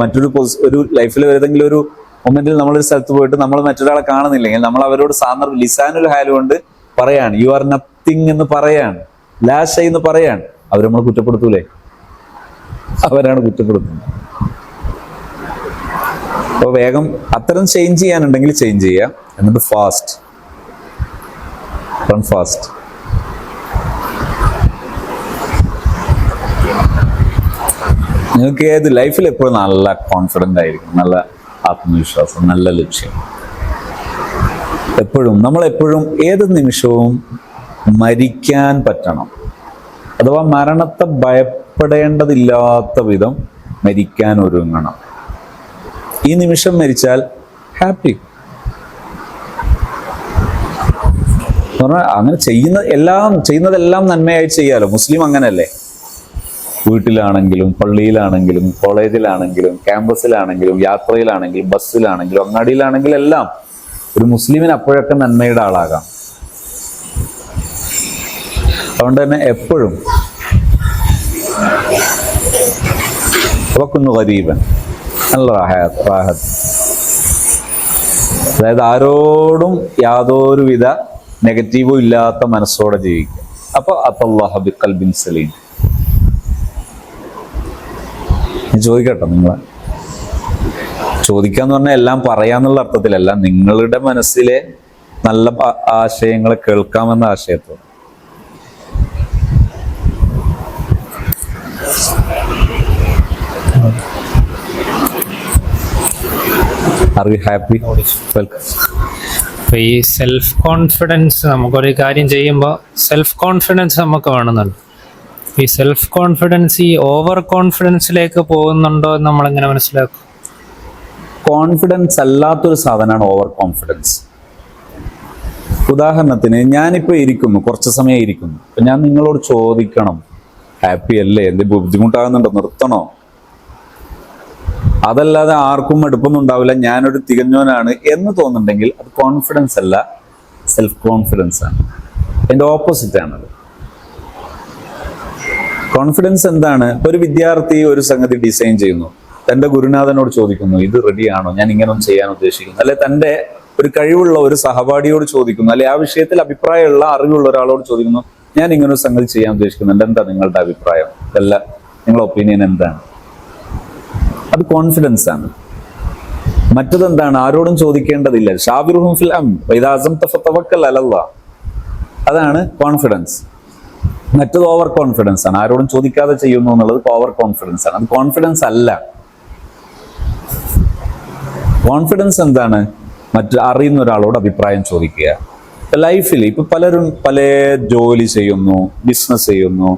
ഒരു ലൈഫിൽ ഏതെങ്കിലും ഒരു മൊമെന്റിൽ നമ്മളൊരു സ്ഥലത്ത് പോയിട്ട് നമ്മൾ മറ്റൊരാളെ കാണുന്നില്ലെങ്കിൽ നമ്മൾ അവരോട് ലിസാനുൽ ഹാൽ കൊണ്ട് പറയാണ് യു ആർ നത്തിങ് എന്ന് പറയാണ്, ലാഷ എന്ന് പറയാണ്. അവർ നമ്മൾ കുറ്റപ്പെടുത്തൂലേ? അവരാണ് കുറ്റപ്പെടുത്തുന്നത്. അപ്പോൾ വേഗം അത്തരം ചേഞ്ച് ചെയ്യാനുണ്ടെങ്കിൽ ചേഞ്ച് ചെയ്യാം. എന്നിട്ട് റൺ ഫാസ്റ്റ്. നിങ്ങൾക്ക് ഏത് ലൈഫിൽ എപ്പോഴും നല്ല കോൺഫിഡൻ്റ് ആയിരിക്കും, നല്ല ആത്മവിശ്വാസം, നല്ല ലക്ഷ്യം. നമ്മളെപ്പോഴും ഏത് നിമിഷവും മരിക്കാൻ പറ്റണം. അഥവാ മരണത്തെ ഭയപ്പെടേണ്ടതില്ലാത്ത വിധം മരിക്കാൻ ഒരുങ്ങണം. ഈ നിമിഷം മരിച്ചാൽ ഹാപ്പി. പറഞ്ഞാൽ അങ്ങനെ ചെയ്യുന്നതെല്ലാം നന്മയായി ചെയ്യാലോ. മുസ്ലിം അങ്ങനല്ലേ? വീട്ടിലാണെങ്കിലും, പള്ളിയിലാണെങ്കിലും, കോളേജിലാണെങ്കിലും, ക്യാമ്പസിലാണെങ്കിലും, യാത്രയിലാണെങ്കിലും, ബസ്സിലാണെങ്കിലും, അങ്ങാടിയിലാണെങ്കിലും എല്ലാം ഒരു മുസ്ലിമിന് അപ്പോഴൊക്കെ നന്മയുടെ ആളാകാം. അതുകൊണ്ട് തന്നെ എപ്പോഴും ഗരീബൻ, നല്ല റാഹത്ത്, അതായത് ആരോടും യാതൊരുവിധ നെഗറ്റീവും ഇല്ലാത്ത മനസ്സോടെ ജീവിക്കുക. അപ്പൊ അത്തല്ലാഹു ബിഖൽബിൻ സലീം. ചോദിക്കട്ടോ, നിങ്ങളെ ചോദിക്കാന്ന് പറഞ്ഞാൽ എല്ലാം പറയാന്നുള്ള അർത്ഥത്തിലല്ല, നിങ്ങളുടെ മനസ്സിലെ നല്ല ആശയങ്ങളെ കേൾക്കാമെന്ന ആശയത്തോടെ. Are you happy? വെൽക്കം. അപ്പൊ ഈ സെൽഫ് കോൺഫിഡൻസ്, നമുക്കൊരു കാര്യം ചെയ്യുമ്പോൾ സെൽഫ് കോൺഫിഡൻസ് നമുക്ക് വേണമെന്നുണ്ട്. ഈ സെൽഫ് കോൺഫിഡൻസ് ഈ ഓവർ കോൺഫിഡൻസിലേക്ക് പോകുന്നുണ്ടോ എന്ന് നമ്മളെങ്ങനെ മനസ്സിലാക്കും? കോൺഫിഡൻസ് അല്ലാത്തൊരു സാധനമാണ് ഓവർ കോൺഫിഡൻസ്. ഉദാഹരണത്തിന് ഞാനിപ്പോൾ ഇരിക്കുന്നു, കുറച്ച് സമയം ഇരിക്കുന്നു, അപ്പം ഞാൻ നിങ്ങളോട് ചോദിക്കണം, ഹാപ്പി അല്ലേ, എന്ത് ബുദ്ധിമുട്ടാകുന്നുണ്ടോ, നിർത്തണോ? അതല്ലാതെ ആർക്കും അടുപ്പൊന്നും ഉണ്ടാവില്ല, ഞാനൊരു തികഞ്ഞവനാണ് എന്ന് തോന്നുന്നുണ്ടെങ്കിൽ അത് കോൺഫിഡൻസ് അല്ല, സെൽഫ് കോൺഫിഡൻസ് ആണ്. അതിൻ്റെ ഓപ്പോസിറ്റ് ആണത്. കോൺഫിഡൻസ് എന്താണ്? ഒരു വിദ്യാർത്ഥി ഒരു സംഗതി ഡിസൈൻ ചെയ്യുന്നു, തൻ്റെ ഗുരുനാഥനോട് ചോദിക്കുന്നു, ഇത് റെഡിയാണോ, ഞാൻ ഇങ്ങനൊന്നും ചെയ്യാൻ ഉദ്ദേശിക്കുന്നു. അല്ലെ തൻ്റെ ഒരു കഴിവുള്ള ഒരു സഹപാഠിയോട് ചോദിക്കുന്നു, അല്ലെ ആ വിഷയത്തിൽ അഭിപ്രായമുള്ള അറിവുള്ള ഒരാളോട് ചോദിക്കുന്നു, ഞാൻ ഇങ്ങനൊരു സംഗതി ചെയ്യാൻ ഉദ്ദേശിക്കുന്നുണ്ട്, എന്താ നിങ്ങളുടെ അഭിപ്രായം, അല്ല നിങ്ങളുടെ ഒപ്പീനിയൻ എന്താണ്? അത് കോൺഫിഡൻസ് ആണ്. മറ്റതെന്താണ്? ആരോടും ചോദിക്കേണ്ടതില്ല, ഷാബിറുഹും ഫിൽ അംർ ഇദാ അസംത ഫതവക്കൽ അലല്ലാഹ്. അതാണ് കോൺഫിഡൻസ്. മറ്റത് ഓവർ കോൺഫിഡൻസ് ആണ്, ആരോടും ചോദിക്കാതെ ചെയ്യുന്നു എന്നുള്ളത് ഓവർ കോൺഫിഡൻസ് ആണ്. അത് കോൺഫിഡൻസ് അല്ല. കോൺഫിഡൻസ് എന്താണ്? മറ്റു അറിയുന്ന ഒരാളോട് അഭിപ്രായം ചോദിക്കുക. ലൈഫിൽ ഇപ്പൊ പലരും പല ജോലി ചെയ്യുന്നു, ബിസിനസ് ചെയ്യുന്നു,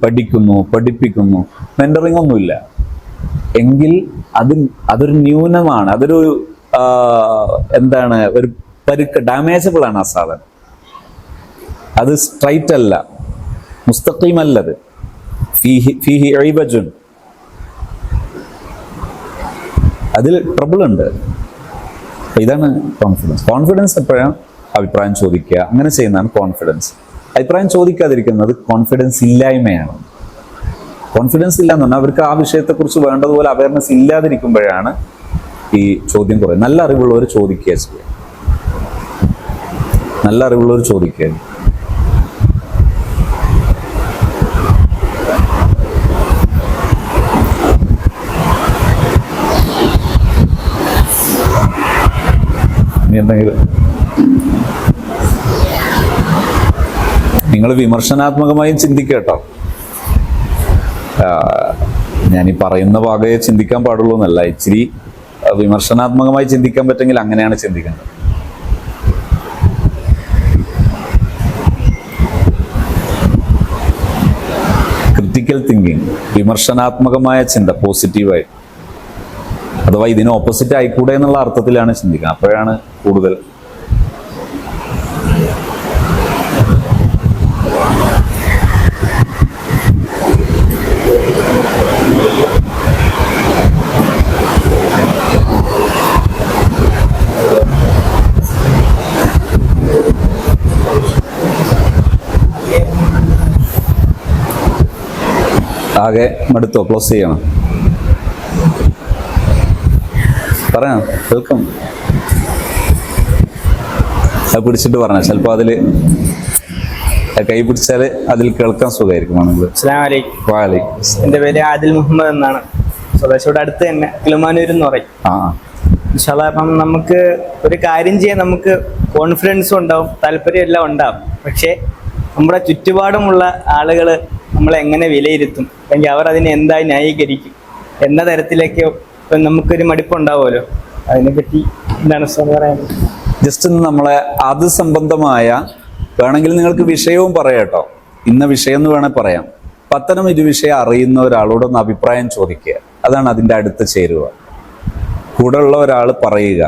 പഠിക്കുന്നു, പഠിപ്പിക്കുന്നു, മെന്ററിങ് ഒന്നുമില്ല എങ്കിൽ അതൊരു ന്യൂനമാണ്, അതൊരു എന്താണ്, ഒരു ഡാമേജബിൾ ആണ് ആ സാധനം. അത് സ്ട്രൈറ്റ് അല്ല, മുസ്തഖീം അല്ലത്, ഫീഹി ഇവജുൻ, അതിൽ ട്രബിൾ ഉണ്ട്. ഇതാണ് കോൺഫിഡൻസ്. കോൺഫിഡൻസ് എപ്പോഴാണ്? അഭിപ്രായം ചോദിക്കുക, അങ്ങനെ ചെയ്യുന്നതാണ് കോൺഫിഡൻസ്. അഭിപ്രായം ചോദിക്കാതിരിക്കുന്നത് കോൺഫിഡൻസ് ഇല്ലായ്മയാണ്. കോൺഫിഡൻസ് ഇല്ല എന്ന് പറഞ്ഞാൽ അവർക്ക് ആ വിഷയത്തെക്കുറിച്ച് വേണ്ടതുപോലെ അവയർനെസ് ഇല്ലാതിരിക്കുമ്പോഴാണ് ഈ ചോദ്യം കുറയും. നല്ല അറിവുള്ളവർ ചോദിക്കുക ചെയ്യുക, നല്ല അറിവുള്ളവർ ചോദിക്കുക. നിങ്ങൾ വിമർശനാത്മകമായും ചിന്തിക്കട്ടോ. ഞാനീ പറയുന്ന ഭാഗമേ ചിന്തിക്കാൻ പാടുള്ളൂ എന്നല്ല, ഇച്ചിരി വിമർശനാത്മകമായി ചിന്തിക്കാൻ പറ്റുമെങ്കിൽ അങ്ങനെയാണ് ചിന്തിക്കേണ്ടത്. ക്രിട്ടിക്കൽ തിങ്കിങ്, വിമർശനാത്മകമായ ചിന്ത, പോസിറ്റീവായി, അഥവാ ഇതിന് ഓപ്പോസിറ്റ് ആയിക്കൂടെ എന്നുള്ള അർത്ഥത്തിലാണ് ചിന്തിക്കുക. അപ്പോഴാണ് കൂടുതൽ ആകെ മടുത്തോ? ക്ലോസ് ചെയ്യണം? പറയാം, കേൾക്കും. അത് പിടിച്ചിട്ട് പറഞ്ഞ ചിലപ്പോൾ അതിൽ കൈ പിടിച്ചാൽ അതിൽ കേൾക്കാൻ സുഖമായിരിക്കും. എന്റെ പേര് ആദിൽ മുഹമ്മദ് എന്നാണ്. സ്വദേശിയുടെ അടുത്ത് തന്നെ കിളിമാനൂർ എന്ന് പറയും. അപ്പം നമുക്ക് ഒരു കാര്യം ചെയ്യാൻ നമുക്ക് കോൺഫിഡൻസും ഉണ്ടാവും, താല്പര്യം എല്ലാം ഉണ്ടാവും. പക്ഷെ നമ്മുടെ ചുറ്റുപാടുമുള്ള ആളുകൾ നമ്മളെ എങ്ങനെ വിലയിരുത്തും, അല്ലെങ്കിൽ അവർ അതിനെ എന്തായി ന്യായീകരിക്കും എന്ന തരത്തിലേക്ക് ഇപ്പം നമുക്കൊരു മടുപ്പുണ്ടാവുമല്ലോ. അതിനെപ്പറ്റി എന്താണ് സാർ പറയാനുള്ളത്? ജസ്റ്റ് നമ്മളെ അത് സംബന്ധമായ വേണമെങ്കിൽ നിങ്ങൾക്ക് വിഷയവും പറയാം കേട്ടോ, ഇന്ന വിഷയം എന്ന് വേണേൽ പറയാം. അത്തരം ഒരു വിഷയം അറിയുന്ന ഒരാളോടൊന്ന് അഭിപ്രായം ചോദിക്കുക, അതാണ് അതിൻ്റെ അടുത്ത് ചേരുക. കൂടെ ഉള്ള ഒരാൾ പറയുക,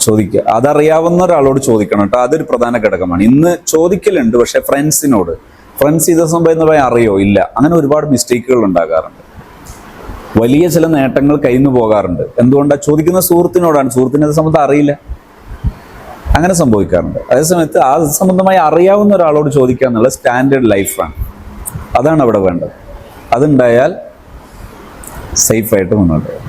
ചോദിക്കുക, അതറിയാവുന്ന ഒരാളോട് ചോദിക്കണം കേട്ടോ. അതൊരു പ്രധാന ഘടകമാണ്. ഇന്ന് ചോദിക്കലുണ്ട്, പക്ഷെ ഫ്രണ്ട്സിനോട്, ഫ്രണ്ട്സ് ഇത് സംഭവം എന്ന് പറയാൻ അറിയോ ഇല്ല, അങ്ങനെ ഒരുപാട് മിസ്റ്റേക്കുകൾ ഉണ്ടാകാറുണ്ട്. വലിയ ചില നേട്ടങ്ങൾ കയ്യിൽ നിന്ന് പോകാറുണ്ട്. എന്തുകൊണ്ടാണ്? ചോദിക്കുന്ന സുഹൃത്തിനോടാണ്, സുഹൃത്തിന് അത് സംബന്ധം അറിയില്ല, അങ്ങനെ സംഭവിക്കാറുണ്ട്. അതേസമയത്ത് ആ സംബന്ധമായി അറിയാവുന്ന ഒരാളോട് ചോദിക്കുക എന്നുള്ള സ്റ്റാൻഡേർഡ് ലൈഫാണ്. അതാണ് അവിടെ വേണ്ടത്. അതുണ്ടായാൽ സേഫായിട്ട് മുന്നോട്ട് പോകും.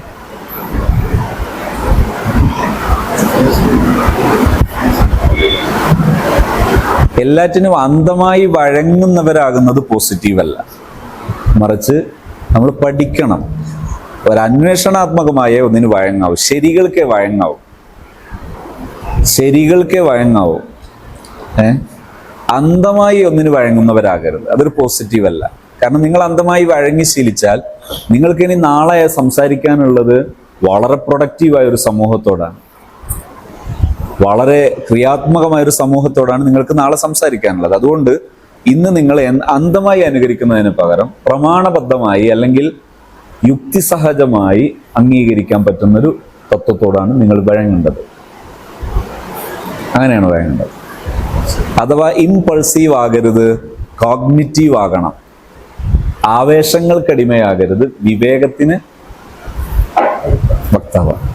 എല്ലാറ്റിനും അന്ധമായി വഴങ്ങുന്നവരാകുന്നത് പോസിറ്റീവല്ല, മറിച്ച് നമ്മൾ പഠിക്കണം. ഒരന്വേഷണാത്മകമായ ഒന്നിന് വഴങ്ങാവും, ശരികൾക്കേ വഴങ്ങാവും, ശരികൾക്കേ വഴങ്ങാവും. അന്ധമായി ഒന്നിന് വഴങ്ങുന്നവരാകരുത്, അതൊരു പോസിറ്റീവ് അല്ല. കാരണം നിങ്ങൾ അന്ധമായി വഴങ്ങി ശീലിച്ചാൽ നിങ്ങൾക്ക് ഇനി നാളെ സംസാരിക്കാനുള്ളത് വളരെ പ്രൊഡക്റ്റീവായ ഒരു സമൂഹത്തോടാണ്, വളരെ ക്രിയാത്മകമായ ഒരു സമൂഹത്തോടാണ് നിങ്ങൾക്ക് നാളെ സംസാരിക്കാനുള്ളത്. അതുകൊണ്ട് ഇന്ന് നിങ്ങൾ അന്ധമായി അനുകരിക്കുന്നതിന് പകരം പ്രമാണബദ്ധമായി അല്ലെങ്കിൽ യുക്തിസഹജമായി അംഗീകരിക്കാൻ പറ്റുന്നൊരു തത്വത്തോടാണ് നിങ്ങൾ വഴങ്ങേണ്ടത്. അങ്ങനെയാണ് വഴങ്ങേണ്ടത്. അഥവാ ഇംപൾസീവ് ആകരുത്, കോഗ്നിറ്റീവ് ആകണം. ആവേശങ്ങൾക്കടിമയാകരുത്, വിവേകത്തിന് വക്താവാണ്.